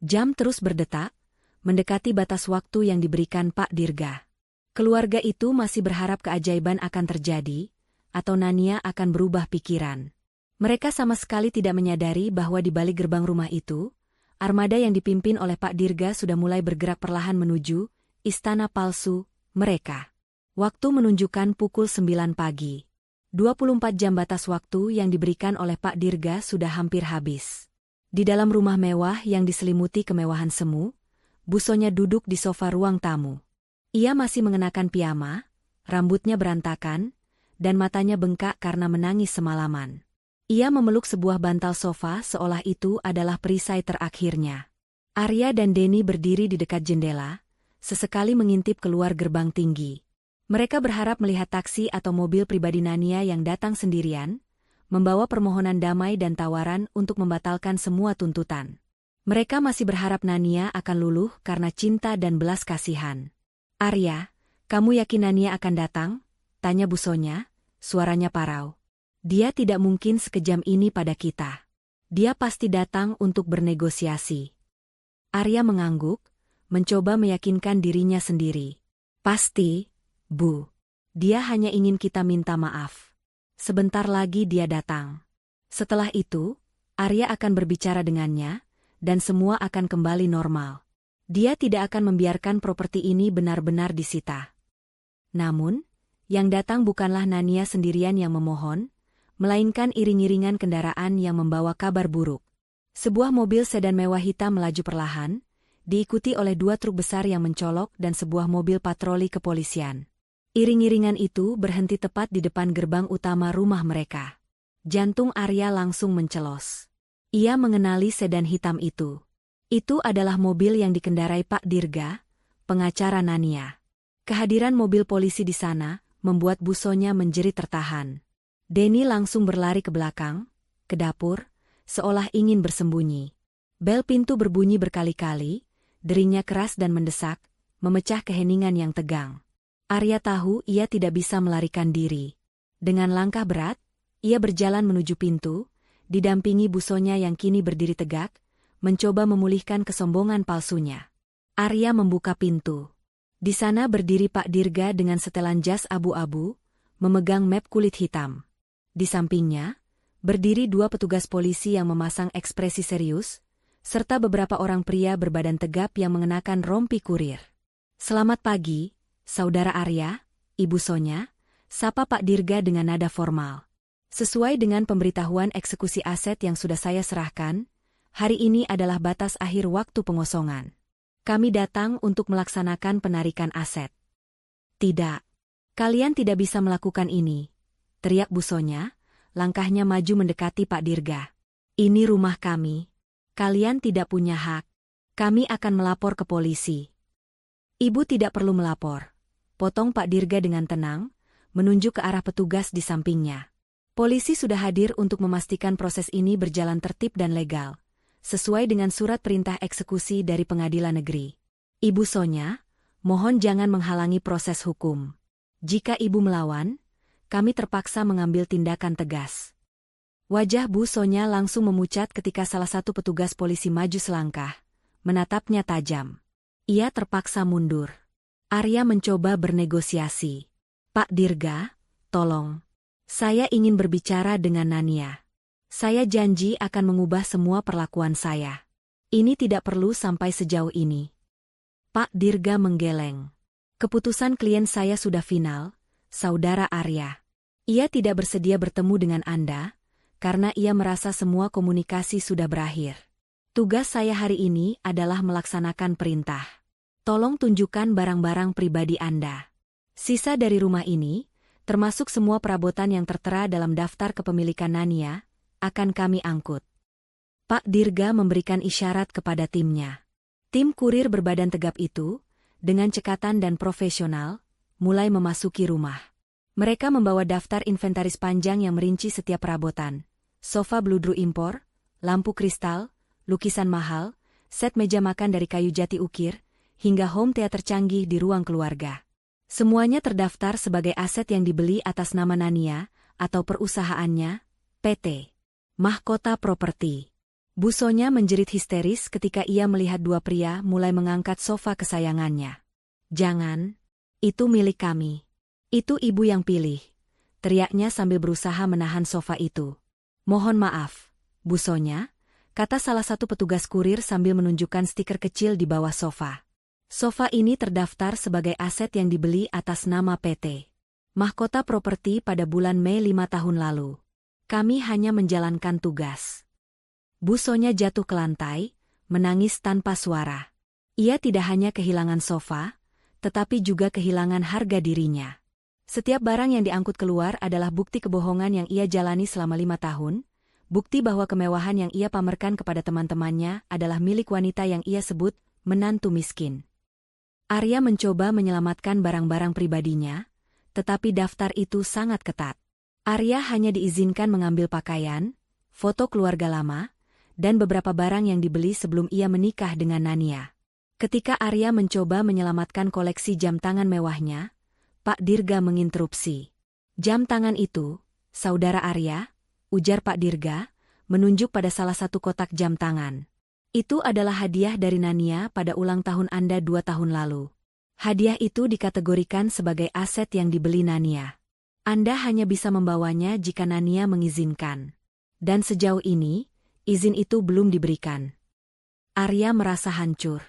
Jam terus berdetak, mendekati batas waktu yang diberikan Pak Dirga. Keluarga itu masih berharap keajaiban akan terjadi, atau Nania akan berubah pikiran. Mereka sama sekali tidak menyadari bahwa di balik gerbang rumah itu, armada yang dipimpin oleh Pak Dirga sudah mulai bergerak perlahan menuju istana palsu mereka. Waktu menunjukkan pukul 9 pagi. 24 jam batas waktu yang diberikan oleh Pak Dirga sudah hampir habis. Di dalam rumah mewah yang diselimuti kemewahan semu, Busonya duduk di sofa ruang tamu. Ia masih mengenakan piyama, rambutnya berantakan, dan matanya bengkak karena menangis semalaman. Ia memeluk sebuah bantal sofa seolah itu adalah perisai terakhirnya. Arya dan Denny berdiri di dekat jendela, sesekali mengintip keluar gerbang tinggi. Mereka berharap melihat taksi atau mobil pribadi Nania yang datang sendirian, membawa permohonan damai dan tawaran untuk membatalkan semua tuntutan. Mereka masih berharap Nania akan luluh karena cinta dan belas kasihan. Arya, kamu yakin Nania akan datang? Tanya Busonya, suaranya parau. Dia tidak mungkin sekejam ini pada kita. Dia pasti datang untuk bernegosiasi. Arya mengangguk, mencoba meyakinkan dirinya sendiri. Pasti, Bu. Dia hanya ingin kita minta maaf. Sebentar lagi dia datang. Setelah itu, Arya akan berbicara dengannya, dan semua akan kembali normal. Dia tidak akan membiarkan properti ini benar-benar disita. Namun, yang datang bukanlah Nania sendirian yang memohon, melainkan iring-iringan kendaraan yang membawa kabar buruk. Sebuah mobil sedan mewah hitam melaju perlahan, diikuti oleh 2 truk besar yang mencolok dan sebuah mobil patroli kepolisian. Iring-iringan itu berhenti tepat di depan gerbang utama rumah mereka. Jantung Arya langsung mencelos. Ia mengenali sedan hitam itu. Itu adalah mobil yang dikendarai Pak Dirga, pengacara Nania. Kehadiran mobil polisi di sana membuat Busonya menjerit tertahan. Denny langsung berlari ke belakang, ke dapur, seolah ingin bersembunyi. Bel pintu berbunyi berkali-kali, deringnya keras dan mendesak, memecah keheningan yang tegang. Arya tahu ia tidak bisa melarikan diri. Dengan langkah berat, ia berjalan menuju pintu, didampingi busonya yang kini berdiri tegak, mencoba memulihkan kesombongan palsunya. Arya membuka pintu. Di sana berdiri Pak Dirga dengan setelan jas abu-abu, memegang map kulit hitam. Di sampingnya, berdiri dua petugas polisi yang memasang ekspresi serius, serta beberapa orang pria berbadan tegap yang mengenakan rompi kurir. "Selamat pagi, Saudara Arya, Ibu Sonya," sapa Pak Dirga dengan nada formal. "Sesuai dengan pemberitahuan eksekusi aset yang sudah saya serahkan, hari ini adalah batas akhir waktu pengosongan. Kami datang untuk melaksanakan penarikan aset." "Tidak. Kalian tidak bisa melakukan ini," teriak Bu Sonya, langkahnya maju mendekati Pak Dirga. "Ini rumah kami. Kalian tidak punya hak. Kami akan melapor ke polisi." "Ibu tidak perlu melapor," potong Pak Dirga dengan tenang, menunjuk ke arah petugas di sampingnya. "Polisi sudah hadir untuk memastikan proses ini berjalan tertib dan legal, sesuai dengan surat perintah eksekusi dari pengadilan negeri. Ibu Sonya, mohon jangan menghalangi proses hukum. Jika Ibu melawan, kami terpaksa mengambil tindakan tegas." Wajah Bu Sonya langsung memucat ketika salah satu petugas polisi maju selangkah, menatapnya tajam. Ia terpaksa mundur. Arya mencoba bernegosiasi. "Pak Dirga, tolong. Saya ingin berbicara dengan Nania. Saya janji akan mengubah semua perlakuan saya. Ini tidak perlu sampai sejauh ini." Pak Dirga menggeleng. "Keputusan klien saya sudah final, Saudara Arya. Ia tidak bersedia bertemu dengan Anda, karena ia merasa semua komunikasi sudah berakhir. Tugas saya hari ini adalah melaksanakan perintah. Tolong tunjukkan barang-barang pribadi Anda. Sisa dari rumah ini, termasuk semua perabotan yang tertera dalam daftar kepemilikan Nania, akan kami angkut." Pak Dirga memberikan isyarat kepada timnya. Tim kurir berbadan tegap itu, dengan cekatan dan profesional, mulai memasuki rumah. Mereka membawa daftar inventaris panjang yang merinci setiap perabotan. Sofa bludru impor, lampu kristal, lukisan mahal, set meja makan dari kayu jati ukir, hingga home theater canggih di ruang keluarga. Semuanya terdaftar sebagai aset yang dibeli atas nama Nania, atau perusahaannya, PT Mahkota Properti. Bu Sonya menjerit histeris ketika ia melihat dua pria mulai mengangkat sofa kesayangannya. "Jangan, itu milik kami. Itu Ibu yang pilih," teriaknya sambil berusaha menahan sofa itu. "Mohon maaf, Bu Sonya," kata salah satu petugas kurir sambil menunjukkan stiker kecil di bawah sofa. "Sofa ini terdaftar sebagai aset yang dibeli atas nama PT Mahkota Properti pada bulan Mei 5 tahun lalu. Kami hanya menjalankan tugas." Bu Sonya jatuh ke lantai, menangis tanpa suara. Ia tidak hanya kehilangan sofa, tetapi juga kehilangan harga dirinya. Setiap barang yang diangkut keluar adalah bukti kebohongan yang ia jalani selama 5 tahun, bukti bahwa kemewahan yang ia pamerkan kepada teman-temannya adalah milik wanita yang ia sebut menantu miskin. Arya mencoba menyelamatkan barang-barang pribadinya, tetapi daftar itu sangat ketat. Arya hanya diizinkan mengambil pakaian, foto keluarga lama, dan beberapa barang yang dibeli sebelum ia menikah dengan Nania. Ketika Arya mencoba menyelamatkan koleksi jam tangan mewahnya, Pak Dirga menginterupsi. "Jam tangan itu, Saudara Arya," ujar Pak Dirga, menunjuk pada salah satu kotak jam tangan. "Itu adalah hadiah dari Nania pada ulang tahun Anda 2 tahun lalu. Hadiah itu dikategorikan sebagai aset yang dibeli Nania. Anda hanya bisa membawanya jika Nania mengizinkan. Dan sejauh ini, izin itu belum diberikan." Arya merasa hancur.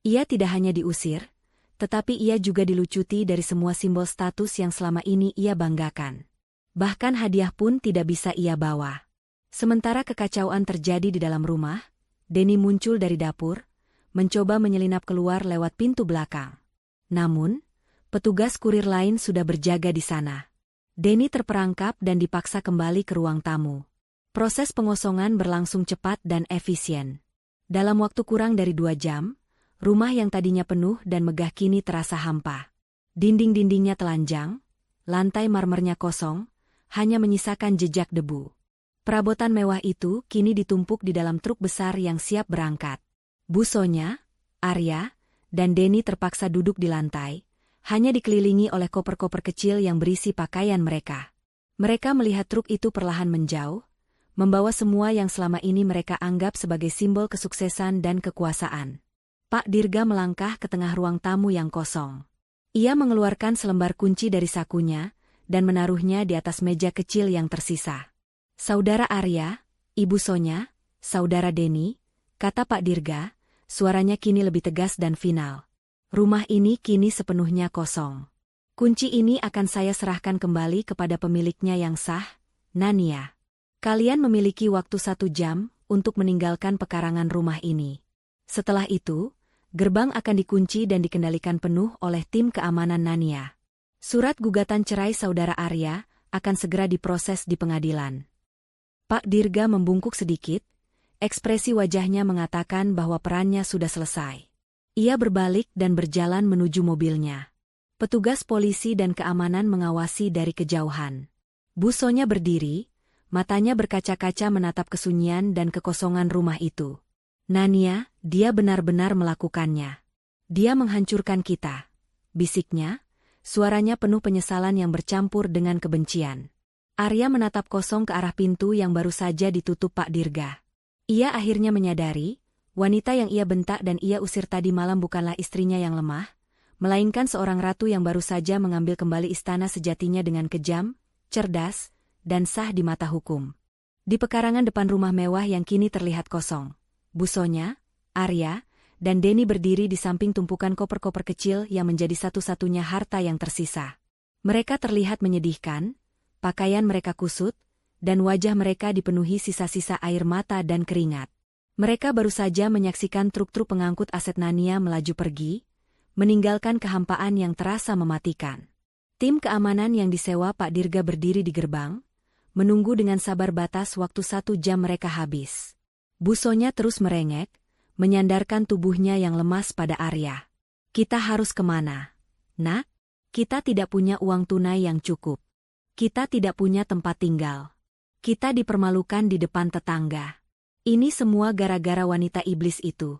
Ia tidak hanya diusir, tetapi ia juga dilucuti dari semua simbol status yang selama ini ia banggakan. Bahkan hadiah pun tidak bisa ia bawa. Sementara kekacauan terjadi di dalam rumah, Denny muncul dari dapur, mencoba menyelinap keluar lewat pintu belakang. Namun, petugas kurir lain sudah berjaga di sana. Denny terperangkap dan dipaksa kembali ke ruang tamu. Proses pengosongan berlangsung cepat dan efisien. Dalam waktu kurang dari 2 jam, rumah yang tadinya penuh dan megah kini terasa hampa. Dinding-dindingnya telanjang, lantai marmernya kosong, hanya menyisakan jejak debu. Perabotan mewah itu kini ditumpuk di dalam truk besar yang siap berangkat. Bu Sonya, Arya, dan Denny terpaksa duduk di lantai, hanya dikelilingi oleh koper-koper kecil yang berisi pakaian mereka. Mereka melihat truk itu perlahan menjauh, membawa semua yang selama ini mereka anggap sebagai simbol kesuksesan dan kekuasaan. Pak Dirga melangkah ke tengah ruang tamu yang kosong. Ia mengeluarkan selembar kunci dari sakunya dan menaruhnya di atas meja kecil yang tersisa. "Saudara Arya, Ibu Sonya, Saudara Denny," kata Pak Dirga, suaranya kini lebih tegas dan final. "Rumah ini kini sepenuhnya kosong. Kunci ini akan saya serahkan kembali kepada pemiliknya yang sah, Nania. Kalian memiliki waktu 1 jam untuk meninggalkan pekarangan rumah ini. Setelah itu, gerbang akan dikunci dan dikendalikan penuh oleh tim keamanan Nania. Surat gugatan cerai Saudara Arya akan segera diproses di pengadilan." Pak Dirga membungkuk sedikit, ekspresi wajahnya mengatakan bahwa perannya sudah selesai. Ia berbalik dan berjalan menuju mobilnya. Petugas polisi dan keamanan mengawasi dari kejauhan. Bu Sonya berdiri, matanya berkaca-kaca menatap kesunyian dan kekosongan rumah itu. "Nania, dia benar-benar melakukannya. Dia menghancurkan kita," bisiknya, suaranya penuh penyesalan yang bercampur dengan kebencian. Arya menatap kosong ke arah pintu yang baru saja ditutup Pak Dirga. Ia akhirnya menyadari, wanita yang ia bentak dan ia usir tadi malam bukanlah istrinya yang lemah, melainkan seorang ratu yang baru saja mengambil kembali istana sejatinya dengan kejam, cerdas, dan sah di mata hukum. Di pekarangan depan rumah mewah yang kini terlihat kosong, Bu Sonya, Arya, dan Denny berdiri di samping tumpukan koper-koper kecil yang menjadi satu-satunya harta yang tersisa. Mereka terlihat menyedihkan, pakaian mereka kusut, dan wajah mereka dipenuhi sisa-sisa air mata dan keringat. Mereka baru saja menyaksikan truk-truk pengangkut aset Nania melaju pergi, meninggalkan kehampaan yang terasa mematikan. Tim keamanan yang disewa Pak Dirga berdiri di gerbang, menunggu dengan sabar batas waktu 1 jam mereka habis. Bu Sonya terus merengek, menyandarkan tubuhnya yang lemas pada Arya. "Kita harus kemana, Nak? Kita tidak punya uang tunai yang cukup. Kita tidak punya tempat tinggal. Kita dipermalukan di depan tetangga. Ini semua gara-gara wanita iblis itu."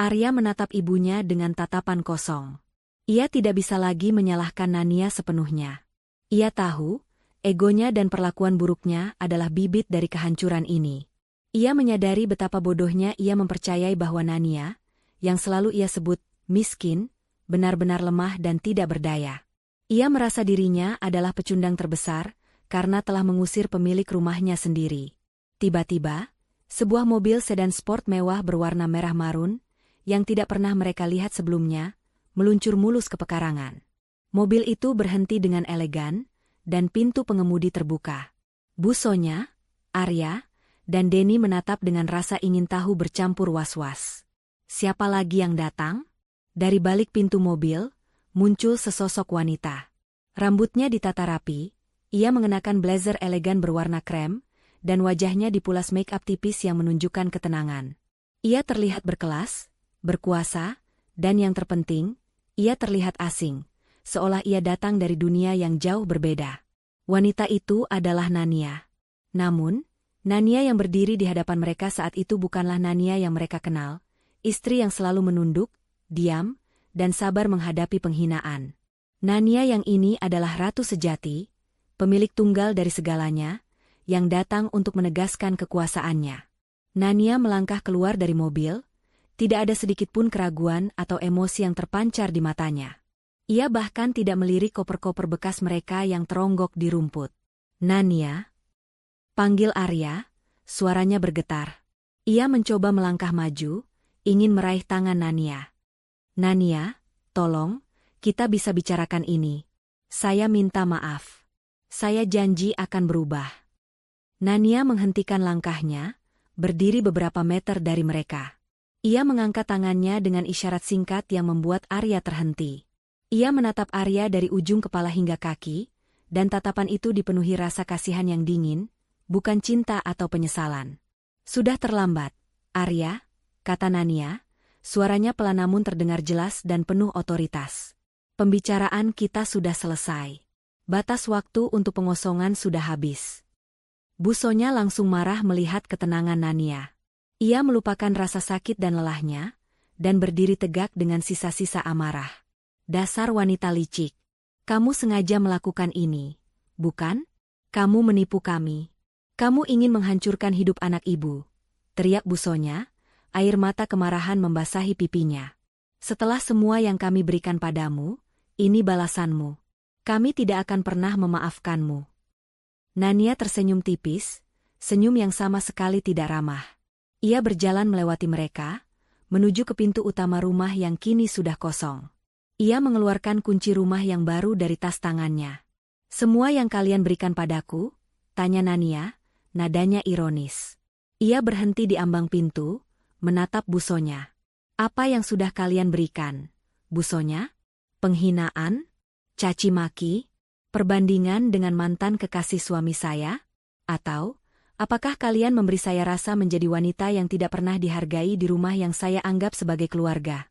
Arya menatap ibunya dengan tatapan kosong. Ia tidak bisa lagi menyalahkan Nania sepenuhnya. Ia tahu, egonya dan perlakuan buruknya adalah bibit dari kehancuran ini. Ia menyadari betapa bodohnya ia mempercayai bahwa Nania, yang selalu ia sebut miskin, benar-benar lemah dan tidak berdaya. Ia merasa dirinya adalah pecundang terbesar, karena telah mengusir pemilik rumahnya sendiri. Tiba-tiba, sebuah mobil sedan sport mewah berwarna merah marun, yang tidak pernah mereka lihat sebelumnya, meluncur mulus ke pekarangan. Mobil itu berhenti dengan elegan, dan pintu pengemudi terbuka. Bu Sonya, Arya, dan Denny menatap dengan rasa ingin tahu bercampur was-was. Siapa lagi yang datang? Dari balik pintu mobil, muncul sesosok wanita. Rambutnya ditata rapi, ia mengenakan blazer elegan berwarna krem, dan wajahnya dipulas make-up tipis yang menunjukkan ketenangan. Ia terlihat berkelas, berkuasa, dan yang terpenting, ia terlihat asing, seolah ia datang dari dunia yang jauh berbeda. Wanita itu adalah Nania. Namun, Nania yang berdiri di hadapan mereka saat itu bukanlah Nania yang mereka kenal, istri yang selalu menunduk, diam, dan sabar menghadapi penghinaan. Nania yang ini adalah ratu sejati, pemilik tunggal dari segalanya, yang datang untuk menegaskan kekuasaannya. Nania melangkah keluar dari mobil, tidak ada sedikit pun keraguan atau emosi yang terpancar di matanya. Ia bahkan tidak melirik koper-koper bekas mereka yang teronggok di rumput. "Nania?" panggil Arya, suaranya bergetar. Ia mencoba melangkah maju, ingin meraih tangan Nania. "Nania, tolong, kita bisa bicarakan ini. Saya minta maaf. Saya janji akan berubah." Nania menghentikan langkahnya, berdiri beberapa meter dari mereka. Ia mengangkat tangannya dengan isyarat singkat yang membuat Arya terhenti. Ia menatap Arya dari ujung kepala hingga kaki, dan tatapan itu dipenuhi rasa kasihan yang dingin, bukan cinta atau penyesalan. "Sudah terlambat, Arya," kata Nania, suaranya pelan namun terdengar jelas dan penuh otoritas. "Pembicaraan kita sudah selesai. Batas waktu untuk pengosongan sudah habis." Bu Sonya langsung marah melihat ketenangan Nania. Ia melupakan rasa sakit dan lelahnya, dan berdiri tegak dengan sisa-sisa amarah. Dasar wanita licik. Kamu sengaja melakukan ini, bukan? Kamu menipu kami. Kamu ingin menghancurkan hidup anak ibu. Teriak Busonya, air mata kemarahan membasahi pipinya. Setelah semua yang kami berikan padamu, ini balasanmu. Kami tidak akan pernah memaafkanmu. Nania tersenyum tipis, senyum yang sama sekali tidak ramah. Ia berjalan melewati mereka, menuju ke pintu utama rumah yang kini sudah kosong. Ia mengeluarkan kunci rumah yang baru dari tas tangannya. Semua yang kalian berikan padaku? Tanya Nania, nadanya ironis. Ia berhenti di ambang pintu, menatap Busonya. Apa yang sudah kalian berikan? Busonya? Penghinaan? Caci maki? Perbandingan dengan mantan kekasih suami saya? Atau, apakah kalian memberi saya rasa menjadi wanita yang tidak pernah dihargai di rumah yang saya anggap sebagai keluarga?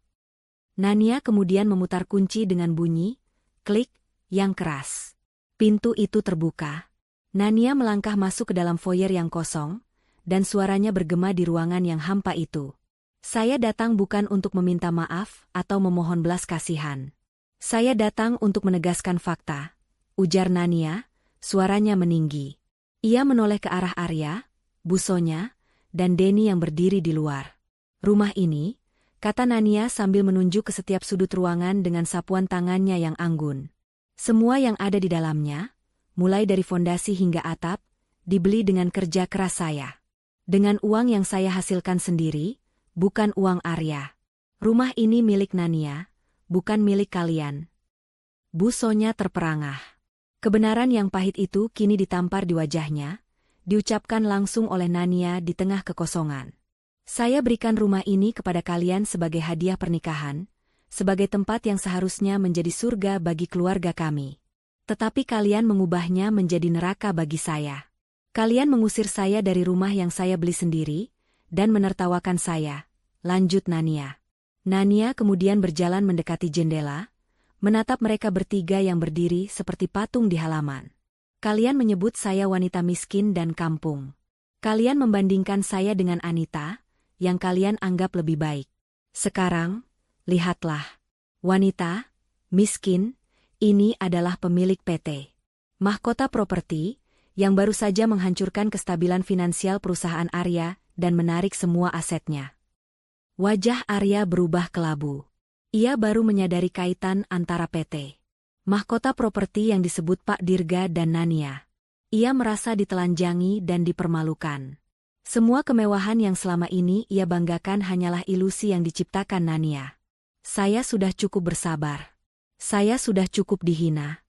Nania kemudian memutar kunci dengan bunyi, klik, yang keras. Pintu itu terbuka. Nania melangkah masuk ke dalam foyer yang kosong, dan suaranya bergema di ruangan yang hampa itu. Saya datang bukan untuk meminta maaf atau memohon belas kasihan. Saya datang untuk menegaskan fakta. Ujar Nania, suaranya meninggi. Ia menoleh ke arah Arya, Busonya, dan Denny yang berdiri di luar. Rumah ini, kata Nania sambil menunjuk ke setiap sudut ruangan dengan sapuan tangannya yang anggun. Semua yang ada di dalamnya, mulai dari fondasi hingga atap, dibeli dengan kerja keras saya. Dengan uang yang saya hasilkan sendiri, bukan uang Arya. Rumah ini milik Nania, bukan milik kalian. Busonya terperangah. Kebenaran yang pahit itu kini ditampar di wajahnya, diucapkan langsung oleh Nania di tengah kekosongan. Saya berikan rumah ini kepada kalian sebagai hadiah pernikahan, sebagai tempat yang seharusnya menjadi surga bagi keluarga kami. Tetapi kalian mengubahnya menjadi neraka bagi saya. Kalian mengusir saya dari rumah yang saya beli sendiri, dan menertawakan saya, lanjut Nania. Nania kemudian berjalan mendekati jendela, menatap mereka bertiga yang berdiri seperti patung di halaman. Kalian menyebut saya wanita miskin dan kampung. Kalian membandingkan saya dengan Anita, yang kalian anggap lebih baik. Sekarang, lihatlah. Wanita, miskin, ini adalah pemilik PT Mahkota Properti, yang baru saja menghancurkan kestabilan finansial perusahaan Arya dan menarik semua asetnya. Wajah Arya berubah kelabu. Ia baru menyadari kaitan antara PT Mahkota Properti yang disebut Pak Dirga dan Nania. Ia merasa ditelanjangi dan dipermalukan. Semua kemewahan yang selama ini ia banggakan hanyalah ilusi yang diciptakan Nania. Saya sudah cukup bersabar. Saya sudah cukup dihina.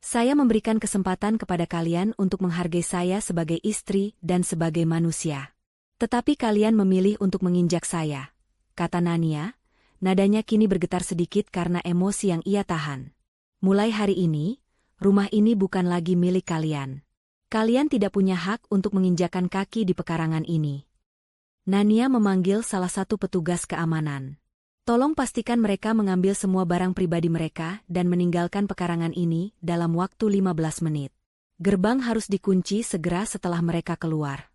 Saya memberikan kesempatan kepada kalian untuk menghargai saya sebagai istri dan sebagai manusia. Tetapi kalian memilih untuk menginjak saya, kata Nania. Nadanya kini bergetar sedikit karena emosi yang ia tahan. Mulai hari ini, rumah ini bukan lagi milik kalian. Kalian tidak punya hak untuk menginjakan kaki di pekarangan ini. Nania memanggil salah satu petugas keamanan. Tolong pastikan mereka mengambil semua barang pribadi mereka dan meninggalkan pekarangan ini dalam waktu 15 menit. Gerbang harus dikunci segera setelah mereka keluar.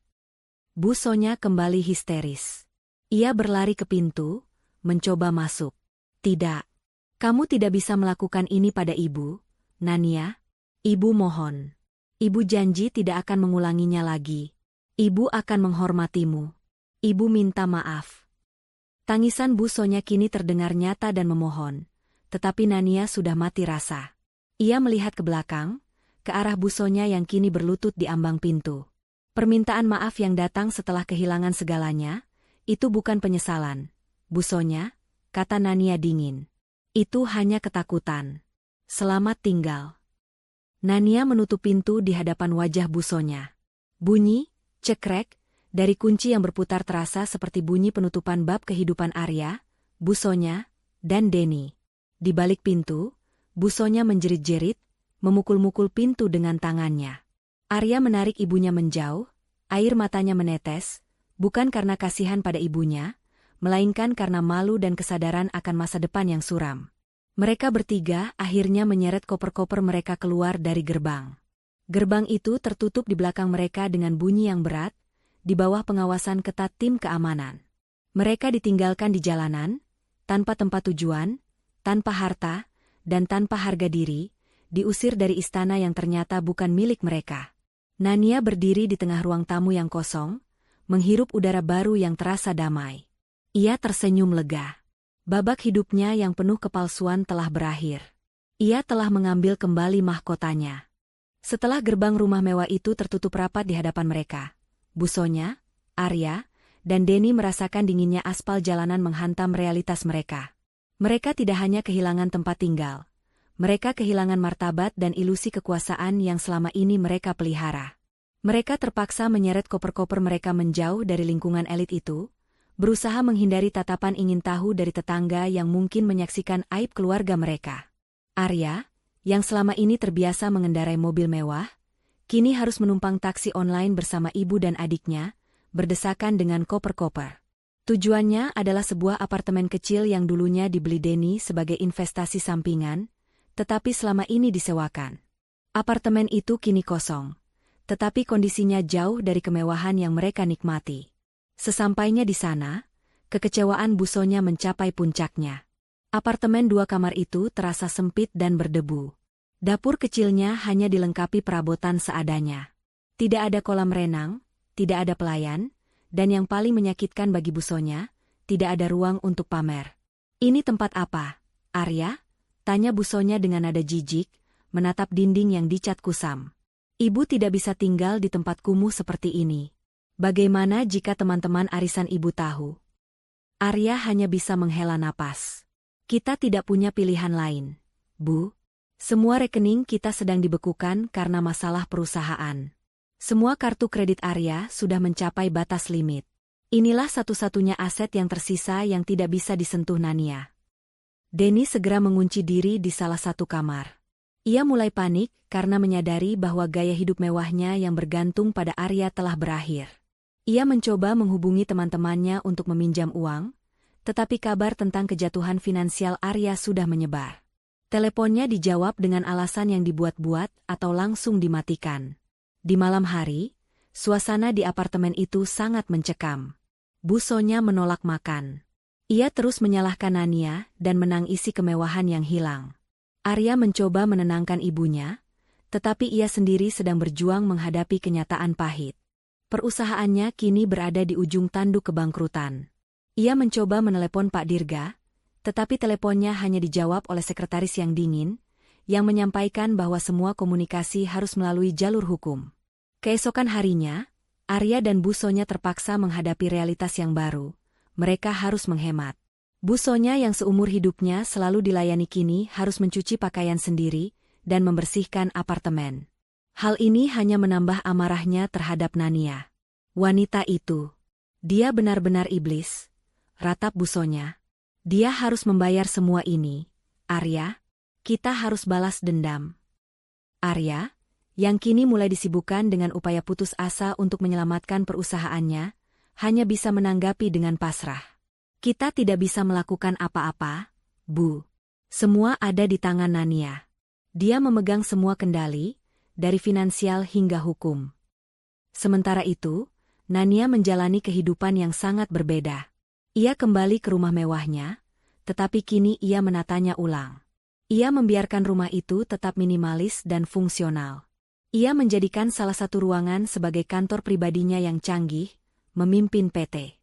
Busonya kembali histeris. Ia berlari ke pintu, mencoba masuk. Tidak. Kamu tidak bisa melakukan ini pada ibu, Nania. Ibu mohon. Ibu janji tidak akan mengulanginya lagi. Ibu akan menghormatimu. Ibu minta maaf. Tangisan Busonya kini terdengar nyata dan memohon, tetapi Nania sudah mati rasa. Ia melihat ke belakang, ke arah Busonya yang kini berlutut di ambang pintu. Permintaan maaf yang datang setelah kehilangan segalanya, itu bukan penyesalan. Busonya, kata Nania dingin. Itu hanya ketakutan. Selamat tinggal. Nania menutup pintu di hadapan wajah Busonya. Bunyi, cekrek, dari kunci yang berputar terasa seperti bunyi penutupan bab kehidupan Arya, Busonya, dan Denny. Di balik pintu, Busonya menjerit-jerit, memukul-mukul pintu dengan tangannya. Arya menarik ibunya menjauh, air matanya menetes, bukan karena kasihan pada ibunya, melainkan karena malu dan kesadaran akan masa depan yang suram. Mereka bertiga akhirnya menyeret koper-koper mereka keluar dari gerbang. Gerbang itu tertutup di belakang mereka dengan bunyi yang berat, di bawah pengawasan ketat tim keamanan. Mereka ditinggalkan di jalanan, tanpa tempat tujuan, tanpa harta, dan tanpa harga diri, diusir dari istana yang ternyata bukan milik mereka. Nania berdiri di tengah ruang tamu yang kosong, menghirup udara baru yang terasa damai. Ia tersenyum lega. Babak hidupnya yang penuh kepalsuan telah berakhir. Ia telah mengambil kembali mahkotanya. Setelah gerbang rumah mewah itu tertutup rapat di hadapan mereka, Busonya, Arya, dan Denny merasakan dinginnya aspal jalanan menghantam realitas mereka. Mereka tidak hanya kehilangan tempat tinggal, mereka kehilangan martabat dan ilusi kekuasaan yang selama ini mereka pelihara. Mereka terpaksa menyeret koper-koper mereka menjauh dari lingkungan elit itu, berusaha menghindari tatapan ingin tahu dari tetangga yang mungkin menyaksikan aib keluarga mereka. Arya, yang selama ini terbiasa mengendarai mobil mewah, kini harus menumpang taksi online bersama ibu dan adiknya, berdesakan dengan koper-koper. Tujuannya adalah sebuah apartemen kecil yang dulunya dibeli Denny sebagai investasi sampingan, tetapi selama ini disewakan. Apartemen itu kini kosong, tetapi kondisinya jauh dari kemewahan yang mereka nikmati. Sesampainya di sana, kekecewaan Busonya mencapai puncaknya. Apartemen 2 kamar itu terasa sempit dan berdebu. Dapur kecilnya hanya dilengkapi perabotan seadanya. Tidak ada kolam renang, tidak ada pelayan, dan yang paling menyakitkan bagi Busonya, tidak ada ruang untuk pamer. "Ini tempat apa, Arya?" tanya Busonya dengan nada jijik, menatap dinding yang dicat kusam. "Ibu tidak bisa tinggal di tempat kumuh seperti ini. Bagaimana jika teman-teman arisan ibu tahu?" Arya hanya bisa menghela napas. "Kita tidak punya pilihan lain, Bu. Semua rekening kita sedang dibekukan karena masalah perusahaan. Semua kartu kredit Arya sudah mencapai batas limit. Inilah satu-satunya aset yang tersisa yang tidak bisa disentuh Nania." Denny segera mengunci diri di salah satu kamar. Ia mulai panik karena menyadari bahwa gaya hidup mewahnya yang bergantung pada Arya telah berakhir. Ia mencoba menghubungi teman-temannya untuk meminjam uang, tetapi kabar tentang kejatuhan finansial Arya sudah menyebar. Teleponnya dijawab dengan alasan yang dibuat-buat atau langsung dimatikan. Di malam hari, suasana di apartemen itu sangat mencekam. Busonya menolak makan. Ia terus menyalahkan Nania dan menangisi kemewahan yang hilang. Arya mencoba menenangkan ibunya, tetapi ia sendiri sedang berjuang menghadapi kenyataan pahit. Perusahaannya kini berada di ujung tanduk kebangkrutan. Ia mencoba menelepon Pak Dirga, tetapi teleponnya hanya dijawab oleh sekretaris yang dingin, yang menyampaikan bahwa semua komunikasi harus melalui jalur hukum. Keesokan harinya, Arya dan Busonya terpaksa menghadapi realitas yang baru. Mereka harus menghemat. Busonya yang seumur hidupnya selalu dilayani kini harus mencuci pakaian sendiri dan membersihkan apartemen. Hal ini hanya menambah amarahnya terhadap Nania. Wanita itu, dia benar-benar iblis, ratap Busonya. Dia harus membayar semua ini. Arya, kita harus balas dendam. Arya, yang kini mulai disibukkan dengan upaya putus asa untuk menyelamatkan perusahaannya, hanya bisa menanggapi dengan pasrah. Kita tidak bisa melakukan apa-apa, Bu. Semua ada di tangan Nania. Dia memegang semua kendali, dari finansial hingga hukum. Sementara itu, Nania menjalani kehidupan yang sangat berbeda. Ia kembali ke rumah mewahnya, tetapi kini ia menatanya ulang. Ia membiarkan rumah itu tetap minimalis dan fungsional. Ia menjadikan salah satu ruangan sebagai kantor pribadinya yang canggih, memimpin PT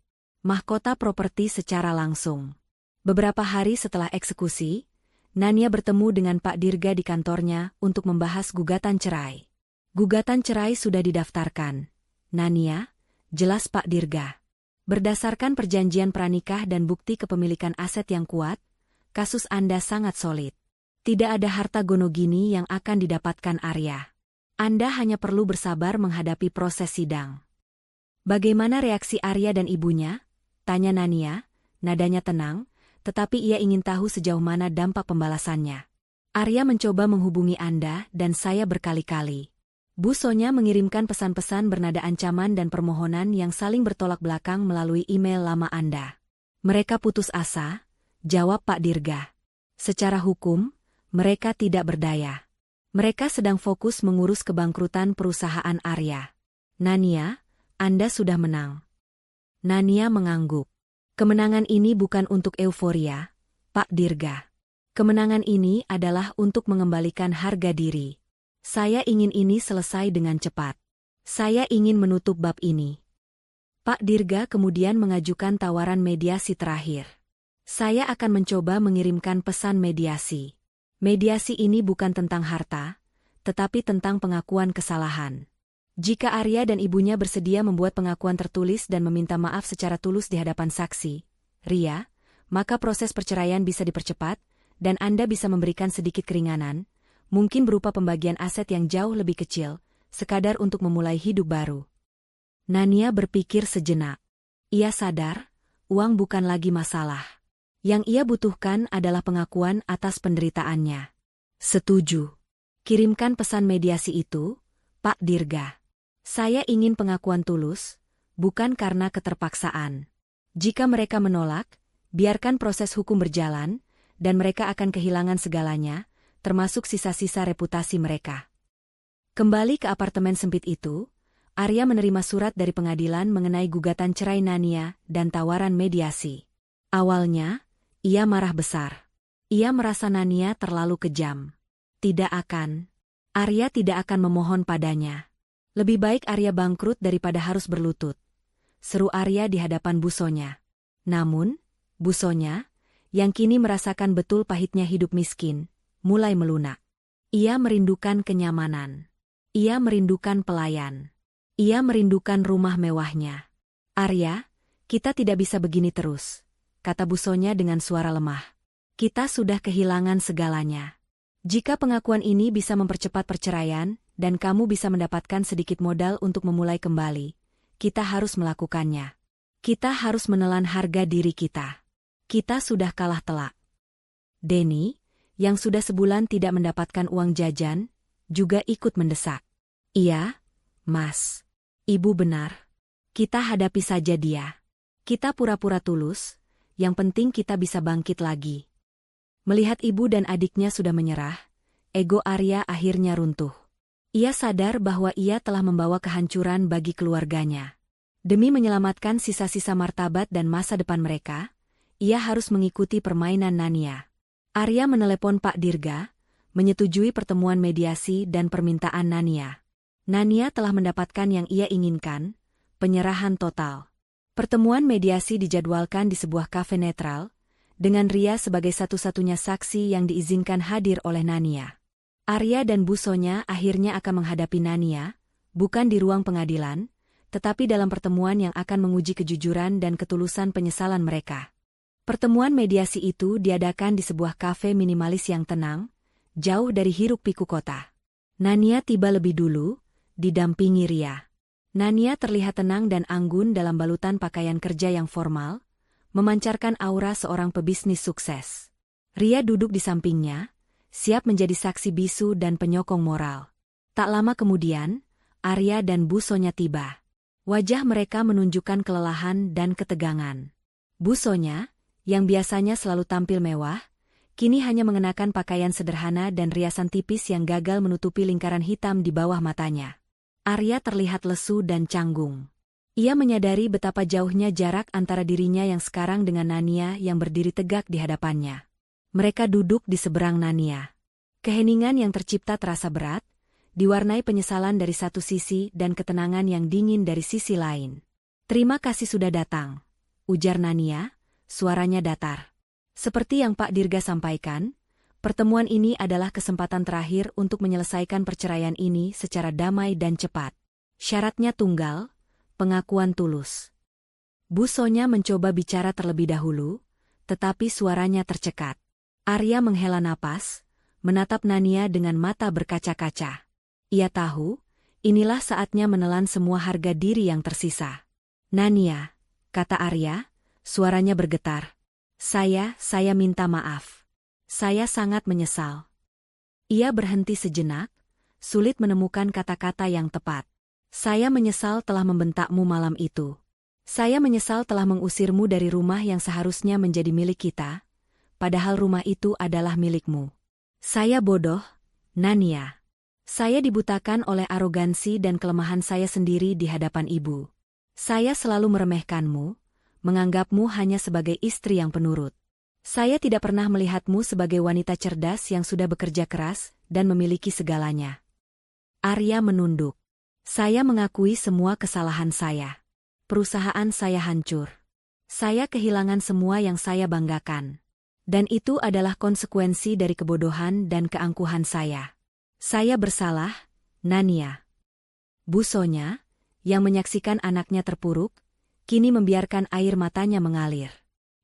Mahkota Properti secara langsung. Beberapa hari setelah eksekusi, Nania bertemu dengan Pak Dirga di kantornya untuk membahas gugatan cerai. Gugatan cerai sudah didaftarkan. Nania, jelas Pak Dirga. Berdasarkan perjanjian pranikah dan bukti kepemilikan aset yang kuat, kasus Anda sangat solid. Tidak ada harta gono gini yang akan didapatkan Arya. Anda hanya perlu bersabar menghadapi proses sidang. Bagaimana reaksi Arya dan ibunya? Tanya Nania, nadanya tenang, tetapi ia ingin tahu sejauh mana dampak pembalasannya. Arya mencoba menghubungi Anda dan saya berkali-kali. Busonya mengirimkan pesan-pesan bernada ancaman dan permohonan yang saling bertolak belakang melalui email lama Anda. Mereka putus asa, jawab Pak Dirga. Secara hukum, mereka tidak berdaya. Mereka sedang fokus mengurus kebangkrutan perusahaan Arya. Nania, Anda sudah menang. Nania mengangguk. Kemenangan ini bukan untuk euforia, Pak Dirga. Kemenangan ini adalah untuk mengembalikan harga diri. Saya ingin ini selesai dengan cepat. Saya ingin menutup bab ini. Pak Dirga kemudian mengajukan tawaran mediasi terakhir. Saya akan mencoba mengirimkan pesan mediasi. Mediasi ini bukan tentang harta, tetapi tentang pengakuan kesalahan. Jika Arya dan ibunya bersedia membuat pengakuan tertulis dan meminta maaf secara tulus di hadapan saksi, Ria, maka proses perceraian bisa dipercepat, dan Anda bisa memberikan sedikit keringanan, mungkin berupa pembagian aset yang jauh lebih kecil, sekadar untuk memulai hidup baru. Nania berpikir sejenak. Ia sadar, uang bukan lagi masalah. Yang ia butuhkan adalah pengakuan atas penderitaannya. Setuju. Kirimkan pesan mediasi itu, Pak Dirga. Saya ingin pengakuan tulus, bukan karena keterpaksaan. Jika mereka menolak, biarkan proses hukum berjalan, dan mereka akan kehilangan segalanya, termasuk sisa-sisa reputasi mereka. Kembali ke apartemen sempit itu, Arya menerima surat dari pengadilan mengenai gugatan cerai Nania dan tawaran mediasi. Awalnya, ia marah besar. Ia merasa Nania terlalu kejam. Tidak akan. Arya tidak akan memohon padanya. Lebih baik Arya bangkrut daripada harus berlutut. Seru Arya di hadapan Busonya. Namun, Busonya, yang kini merasakan betul pahitnya hidup miskin, mulai melunak. Ia merindukan kenyamanan. Ia merindukan pelayan. Ia merindukan rumah mewahnya. Arya, kita tidak bisa begini terus, kata Busonya dengan suara lemah. Kita sudah kehilangan segalanya. Jika pengakuan ini bisa mempercepat perceraian, dan kamu bisa mendapatkan sedikit modal untuk memulai kembali, kita harus melakukannya. Kita harus menelan harga diri kita. Kita sudah kalah telak. Denny, yang sudah sebulan tidak mendapatkan uang jajan, juga ikut mendesak. Iya, Mas. Ibu benar. Kita hadapi saja dia. Kita pura-pura tulus, yang penting kita bisa bangkit lagi. Melihat ibu dan adiknya sudah menyerah, ego Arya akhirnya runtuh. Ia sadar bahwa ia telah membawa kehancuran bagi keluarganya. Demi menyelamatkan sisa-sisa martabat dan masa depan mereka, ia harus mengikuti permainan Nania. Arya menelepon Pak Dirga, menyetujui pertemuan mediasi dan permintaan Nania. Nania telah mendapatkan yang ia inginkan, penyerahan total. Pertemuan mediasi dijadwalkan di sebuah kafe netral, dengan Ria sebagai satu-satunya saksi yang diizinkan hadir oleh Nania. Arya dan Busonya akhirnya akan menghadapi Nania, bukan di ruang pengadilan, tetapi dalam pertemuan yang akan menguji kejujuran dan ketulusan penyesalan mereka. Pertemuan mediasi itu diadakan di sebuah kafe minimalis yang tenang, jauh dari hiruk-pikuk kota. Nania tiba lebih dulu, didampingi Ria. Nania terlihat tenang dan anggun dalam balutan pakaian kerja yang formal, memancarkan aura seorang pebisnis sukses. Ria duduk di sampingnya, siap menjadi saksi bisu dan penyokong moral. Tak lama kemudian, Arya dan Busonya tiba. Wajah mereka menunjukkan kelelahan dan ketegangan. Busonya, yang biasanya selalu tampil mewah, kini hanya mengenakan pakaian sederhana dan riasan tipis yang gagal menutupi lingkaran hitam di bawah matanya. Arya terlihat lesu dan canggung. Ia menyadari betapa jauhnya jarak antara dirinya yang sekarang dengan Nania yang berdiri tegak di hadapannya. Mereka duduk di seberang Nania. Keheningan yang tercipta terasa berat, diwarnai penyesalan dari satu sisi dan ketenangan yang dingin dari sisi lain. Terima kasih sudah datang, ujar Nania, suaranya datar. Seperti yang Pak Dirga sampaikan, pertemuan ini adalah kesempatan terakhir untuk menyelesaikan perceraian ini secara damai dan cepat. Syaratnya tunggal, pengakuan tulus. Busonya mencoba bicara terlebih dahulu, tetapi suaranya tercekat. Arya menghela napas, menatap Nania dengan mata berkaca-kaca. Ia tahu, inilah saatnya menelan semua harga diri yang tersisa. Nania, kata Arya, suaranya bergetar. Saya minta maaf. Saya sangat menyesal. Ia berhenti sejenak, sulit menemukan kata-kata yang tepat. Saya menyesal telah membentakmu malam itu. Saya menyesal telah mengusirmu dari rumah yang seharusnya menjadi milik kita, padahal rumah itu adalah milikmu. Saya bodoh, Nania. Saya dibutakan oleh arogansi dan kelemahan saya sendiri di hadapan ibu. Saya selalu meremehkanmu, menganggapmu hanya sebagai istri yang penurut. Saya tidak pernah melihatmu sebagai wanita cerdas yang sudah bekerja keras dan memiliki segalanya. Arya menunduk. Saya mengakui semua kesalahan saya. Perusahaan saya hancur. Saya kehilangan semua yang saya banggakan. Dan itu adalah konsekuensi dari kebodohan dan keangkuhan saya. Saya bersalah, Nania. Busonya, yang menyaksikan anaknya terpuruk, kini membiarkan air matanya mengalir.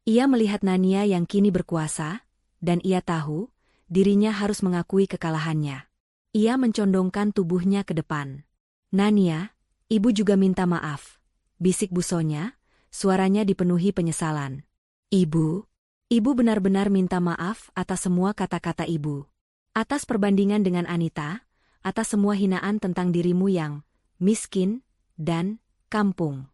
Ia melihat Nania yang kini berkuasa, dan ia tahu, dirinya harus mengakui kekalahannya. Ia mencondongkan tubuhnya ke depan. Nania, ibu juga minta maaf, bisik Busonya, suaranya dipenuhi penyesalan. Ibu benar-benar minta maaf atas semua kata-kata ibu. Atas perbandingan dengan Anita, atas semua hinaan tentang dirimu yang miskin dan kampung.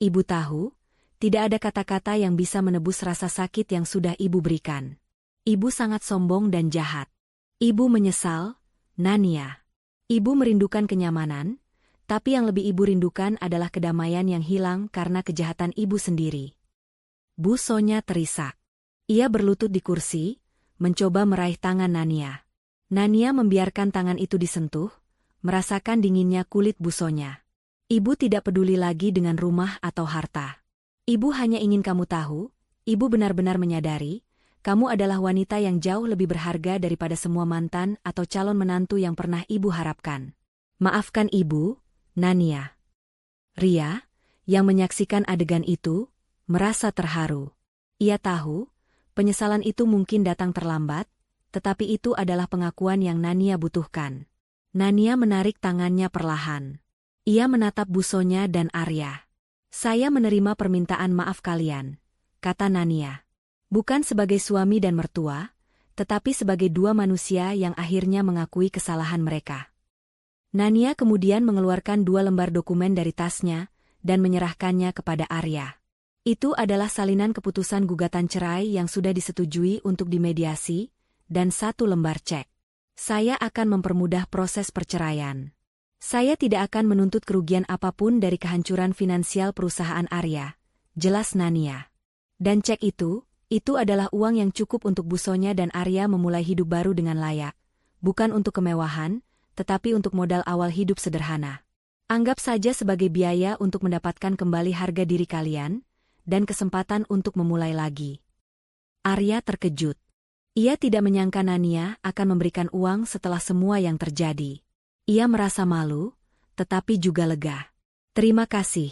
Ibu tahu, tidak ada kata-kata yang bisa menebus rasa sakit yang sudah ibu berikan. Ibu sangat sombong dan jahat. Ibu menyesal, Nania. Ibu merindukan kenyamanan, tapi yang lebih ibu rindukan adalah kedamaian yang hilang karena kejahatan ibu sendiri. Busonya terisak. Ia berlutut di kursi, mencoba meraih tangan Nania. Nania membiarkan tangan itu disentuh, merasakan dinginnya kulit Busonya. Ibu tidak peduli lagi dengan rumah atau harta. Ibu hanya ingin kamu tahu, ibu benar-benar menyadari, kamu adalah wanita yang jauh lebih berharga daripada semua mantan atau calon menantu yang pernah ibu harapkan. Maafkan ibu, Nania. Ria, yang menyaksikan adegan itu, merasa terharu. Ia tahu, penyesalan itu mungkin datang terlambat, tetapi itu adalah pengakuan yang Nania butuhkan. Nania menarik tangannya perlahan. Ia menatap Busonya dan Arya. Saya menerima permintaan maaf kalian, kata Nania. Bukan sebagai suami dan mertua, tetapi sebagai dua manusia yang akhirnya mengakui kesalahan mereka. Nania kemudian mengeluarkan 2 lembar dokumen dari tasnya dan menyerahkannya kepada Arya. Itu adalah salinan keputusan gugatan cerai yang sudah disetujui untuk dimediasi, dan 1 lembar cek. Saya akan mempermudah proses perceraian. Saya tidak akan menuntut kerugian apapun dari kehancuran finansial perusahaan Arya, jelas Nania. Dan cek itu adalah uang yang cukup untuk Busonya dan Arya memulai hidup baru dengan layak, bukan untuk kemewahan, tetapi untuk modal awal hidup sederhana. Anggap saja sebagai biaya untuk mendapatkan kembali harga diri kalian, dan kesempatan untuk memulai lagi. Arya terkejut. Ia tidak menyangka Nania akan memberikan uang setelah semua yang terjadi. Ia merasa malu, tetapi juga lega. Terima kasih,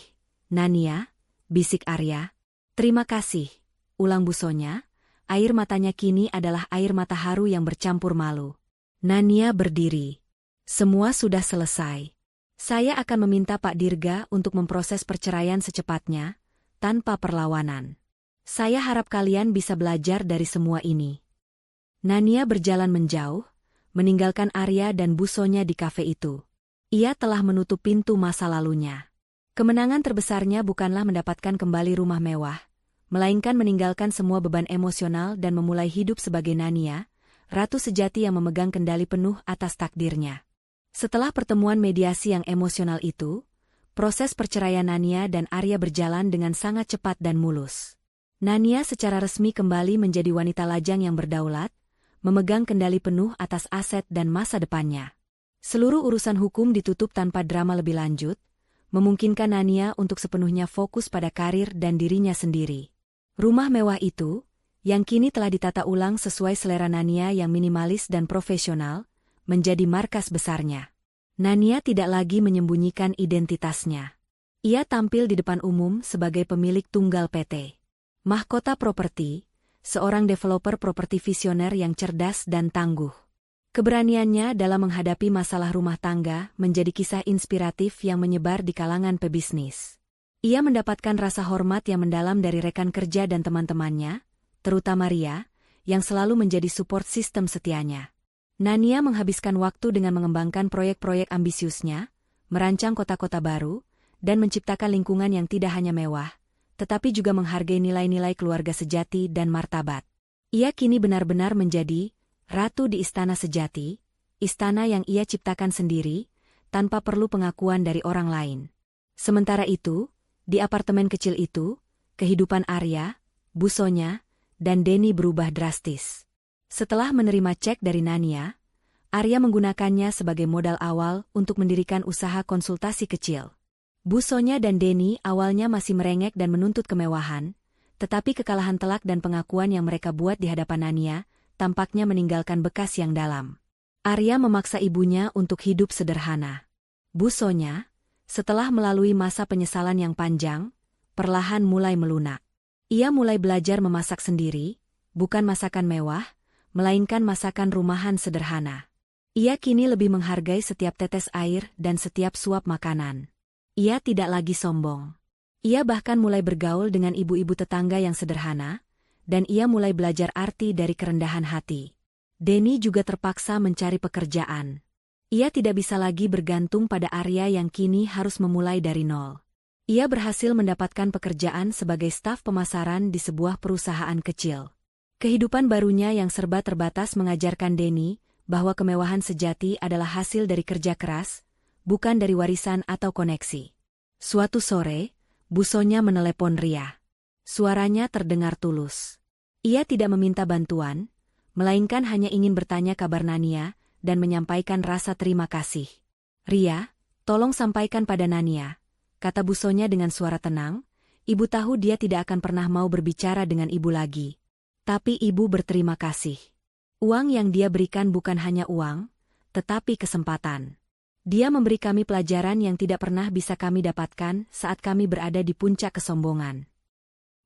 Nania, bisik Arya. Terima kasih, ulang Busonya. Air matanya kini adalah air mata haru yang bercampur malu. Nania berdiri. Semua sudah selesai. Saya akan meminta Pak Dirga untuk memproses perceraian secepatnya, tanpa perlawanan. Saya harap kalian bisa belajar dari semua ini. Nania berjalan menjauh, meninggalkan Arya dan Busonya di kafe itu. Ia telah menutup pintu masa lalunya. Kemenangan terbesarnya bukanlah mendapatkan kembali rumah mewah, melainkan meninggalkan semua beban emosional dan memulai hidup sebagai Nania, ratu sejati yang memegang kendali penuh atas takdirnya. Setelah pertemuan mediasi yang emosional itu, proses perceraian Nania dan Arya berjalan dengan sangat cepat dan mulus. Nania secara resmi kembali menjadi wanita lajang yang berdaulat, memegang kendali penuh atas aset dan masa depannya. Seluruh urusan hukum ditutup tanpa drama lebih lanjut, memungkinkan Nania untuk sepenuhnya fokus pada karir dan dirinya sendiri. Rumah mewah itu, yang kini telah ditata ulang sesuai selera Nania yang minimalis dan profesional, menjadi markas besarnya. Nania tidak lagi menyembunyikan identitasnya. Ia tampil di depan umum sebagai pemilik tunggal PT Mahkota Properti, seorang developer properti visioner yang cerdas dan tangguh. Keberaniannya dalam menghadapi masalah rumah tangga menjadi kisah inspiratif yang menyebar di kalangan pebisnis. Ia mendapatkan rasa hormat yang mendalam dari rekan kerja dan teman-temannya, terutama Ria, yang selalu menjadi support sistem setianya. Nania menghabiskan waktu dengan mengembangkan proyek-proyek ambisiusnya, merancang kota-kota baru, dan menciptakan lingkungan yang tidak hanya mewah, tetapi juga menghargai nilai-nilai keluarga sejati dan martabat. Ia kini benar-benar menjadi ratu di istana sejati, istana yang ia ciptakan sendiri, tanpa perlu pengakuan dari orang lain. Sementara itu, di apartemen kecil itu, kehidupan Arya, Busonya, dan Denny berubah drastis. Setelah menerima cek dari Nania, Arya menggunakannya sebagai modal awal untuk mendirikan usaha konsultasi kecil. Bu Sonya dan Denny awalnya masih merengek dan menuntut kemewahan, tetapi kekalahan telak dan pengakuan yang mereka buat di hadapan Nania tampaknya meninggalkan bekas yang dalam. Arya memaksa ibunya untuk hidup sederhana. Bu Sonya, setelah melalui masa penyesalan yang panjang, perlahan mulai melunak. Ia mulai belajar memasak sendiri, bukan masakan mewah, melainkan masakan rumahan sederhana. Ia kini lebih menghargai setiap tetes air dan setiap suap makanan. Ia tidak lagi sombong. Ia bahkan mulai bergaul dengan ibu-ibu tetangga yang sederhana, dan ia mulai belajar arti dari kerendahan hati. Denny juga terpaksa mencari pekerjaan. Ia tidak bisa lagi bergantung pada Arya yang kini harus memulai dari nol. Ia berhasil mendapatkan pekerjaan sebagai staf pemasaran di sebuah perusahaan kecil. Kehidupan barunya yang serba terbatas mengajarkan Denny bahwa kemewahan sejati adalah hasil dari kerja keras, bukan dari warisan atau koneksi. Suatu sore, Bu Sonya menelepon Ria. Suaranya terdengar tulus. Ia tidak meminta bantuan, melainkan hanya ingin bertanya kabar Nania dan menyampaikan rasa terima kasih. "Ria, tolong sampaikan pada Nania," kata Bu Sonya dengan suara tenang. Ibu tahu dia tidak akan pernah mau berbicara dengan ibu lagi. Tapi ibu berterima kasih. Uang yang dia berikan bukan hanya uang, tetapi kesempatan. Dia memberi kami pelajaran yang tidak pernah bisa kami dapatkan saat kami berada di puncak kesombongan.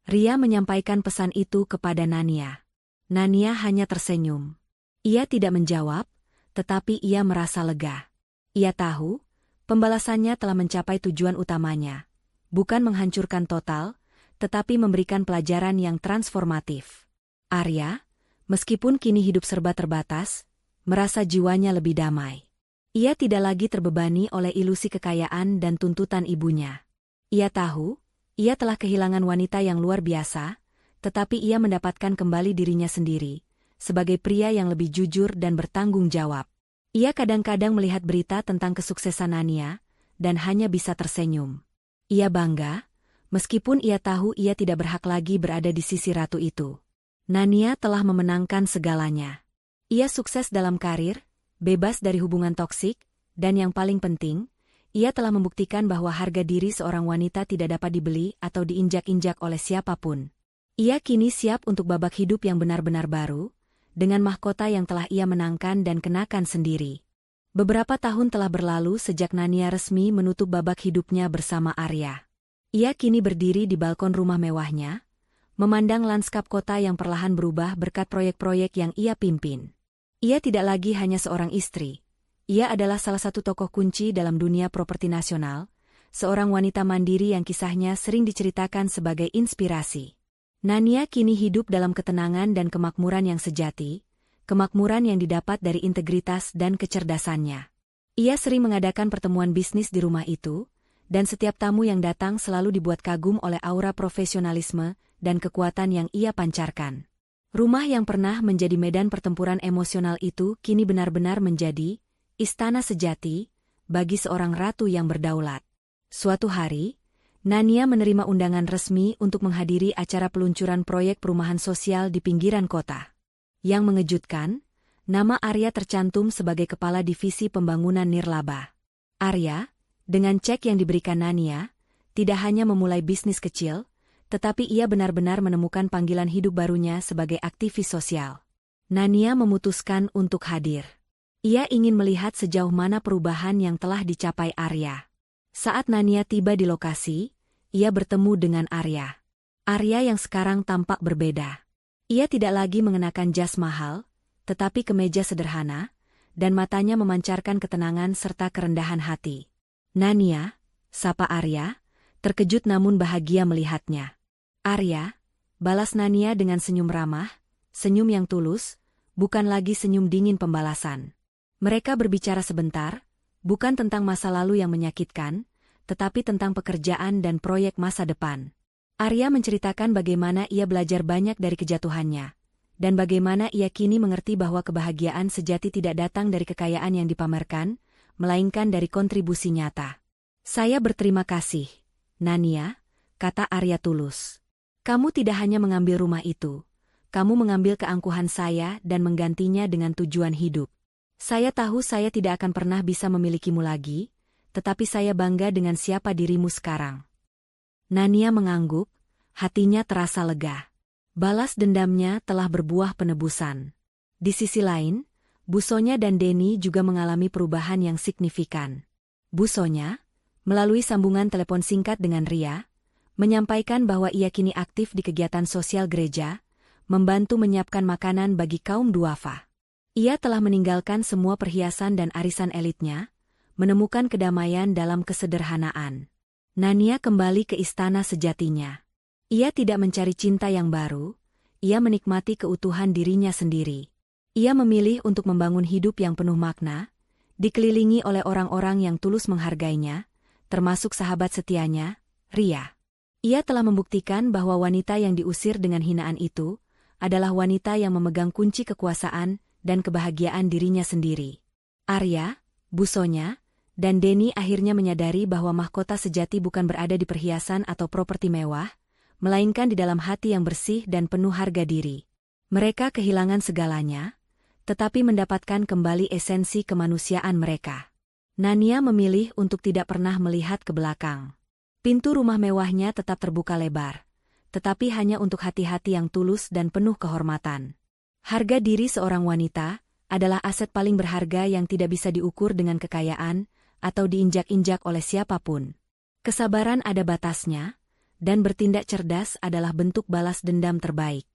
Ria menyampaikan pesan itu kepada Nania. Nania hanya tersenyum. Ia tidak menjawab, tetapi ia merasa lega. Ia tahu, pembalasannya telah mencapai tujuan utamanya. Bukan menghancurkan total, tetapi memberikan pelajaran yang transformatif. Arya, meskipun kini hidup serba terbatas, merasa jiwanya lebih damai. Ia tidak lagi terbebani oleh ilusi kekayaan dan tuntutan ibunya. Ia tahu, ia telah kehilangan wanita yang luar biasa, tetapi ia mendapatkan kembali dirinya sendiri, sebagai pria yang lebih jujur dan bertanggung jawab. Ia kadang-kadang melihat berita tentang kesuksesan Nania, dan hanya bisa tersenyum. Ia bangga, meskipun ia tahu ia tidak berhak lagi berada di sisi ratu itu. Nania telah memenangkan segalanya. Ia sukses dalam karir, bebas dari hubungan toksik, dan yang paling penting, ia telah membuktikan bahwa harga diri seorang wanita tidak dapat dibeli atau diinjak-injak oleh siapapun. Ia kini siap untuk babak hidup yang benar-benar baru, dengan mahkota yang telah ia menangkan dan kenakan sendiri. Beberapa tahun telah berlalu sejak Nania resmi menutup babak hidupnya bersama Arya. Ia kini berdiri di balkon rumah mewahnya, memandang lanskap kota yang perlahan berubah berkat proyek-proyek yang ia pimpin. Ia tidak lagi hanya seorang istri. Ia adalah salah satu tokoh kunci dalam dunia properti nasional, seorang wanita mandiri yang kisahnya sering diceritakan sebagai inspirasi. Nania kini hidup dalam ketenangan dan kemakmuran yang sejati, kemakmuran yang didapat dari integritas dan kecerdasannya. Ia sering mengadakan pertemuan bisnis di rumah itu, dan setiap tamu yang datang selalu dibuat kagum oleh aura profesionalisme dan kekuatan yang ia pancarkan. Rumah yang pernah menjadi medan pertempuran emosional itu kini benar-benar menjadi istana sejati bagi seorang ratu yang berdaulat. Suatu hari, Nania menerima undangan resmi untuk menghadiri acara peluncuran proyek perumahan sosial di pinggiran kota. Yang mengejutkan, nama Arya tercantum sebagai kepala divisi pembangunan nirlaba. Arya, dengan cek yang diberikan Nania, tidak hanya memulai bisnis kecil, tetapi ia benar-benar menemukan panggilan hidup barunya sebagai aktivis sosial. Nania memutuskan untuk hadir. Ia ingin melihat sejauh mana perubahan yang telah dicapai Arya. Saat Nania tiba di lokasi, ia bertemu dengan Arya. Arya yang sekarang tampak berbeda. Ia tidak lagi mengenakan jas mahal, tetapi kemeja sederhana, dan matanya memancarkan ketenangan serta kerendahan hati. "Nania," sapa Arya, terkejut namun bahagia melihatnya. "Arya," balas Nania dengan senyum ramah, senyum yang tulus, bukan lagi senyum dingin pembalasan. Mereka berbicara sebentar, bukan tentang masa lalu yang menyakitkan, tetapi tentang pekerjaan dan proyek masa depan. Arya menceritakan bagaimana ia belajar banyak dari kejatuhannya, dan bagaimana ia kini mengerti bahwa kebahagiaan sejati tidak datang dari kekayaan yang dipamerkan, melainkan dari kontribusi nyata. "Saya berterima kasih, Nania," kata Arya tulus. "Kamu tidak hanya mengambil rumah itu, kamu mengambil keangkuhan saya dan menggantinya dengan tujuan hidup. Saya tahu saya tidak akan pernah bisa memilikimu lagi, tetapi saya bangga dengan siapa dirimu sekarang. Nania mengangguk, hatinya terasa lega. Balas dendamnya telah berbuah penebusan. Di sisi lain, Bu Sonya dan Denny juga mengalami perubahan yang signifikan. Bu Sonya, melalui sambungan telepon singkat dengan Ria, menyampaikan bahwa ia kini aktif di kegiatan sosial gereja, membantu menyiapkan makanan bagi kaum duafa. Ia telah meninggalkan semua perhiasan dan arisan elitnya, menemukan kedamaian dalam kesederhanaan. Nania kembali ke istana sejatinya. Ia tidak mencari cinta yang baru, ia menikmati keutuhan dirinya sendiri. Ia memilih untuk membangun hidup yang penuh makna, dikelilingi oleh orang-orang yang tulus menghargainya, termasuk sahabat setianya, Ria. Ia telah membuktikan bahwa wanita yang diusir dengan hinaan itu adalah wanita yang memegang kunci kekuasaan dan kebahagiaan dirinya sendiri. Arya, Bu Sonya, dan Denny akhirnya menyadari bahwa mahkota sejati bukan berada di perhiasan atau properti mewah, melainkan di dalam hati yang bersih dan penuh harga diri. Mereka kehilangan segalanya, tetapi mendapatkan kembali esensi kemanusiaan mereka. Nania memilih untuk tidak pernah melihat ke belakang. Pintu rumah mewahnya tetap terbuka lebar, tetapi hanya untuk hati-hati yang tulus dan penuh kehormatan. Harga diri seorang wanita adalah aset paling berharga yang tidak bisa diukur dengan kekayaan atau diinjak-injak oleh siapapun. Kesabaran ada batasnya, dan bertindak cerdas adalah bentuk balas dendam terbaik.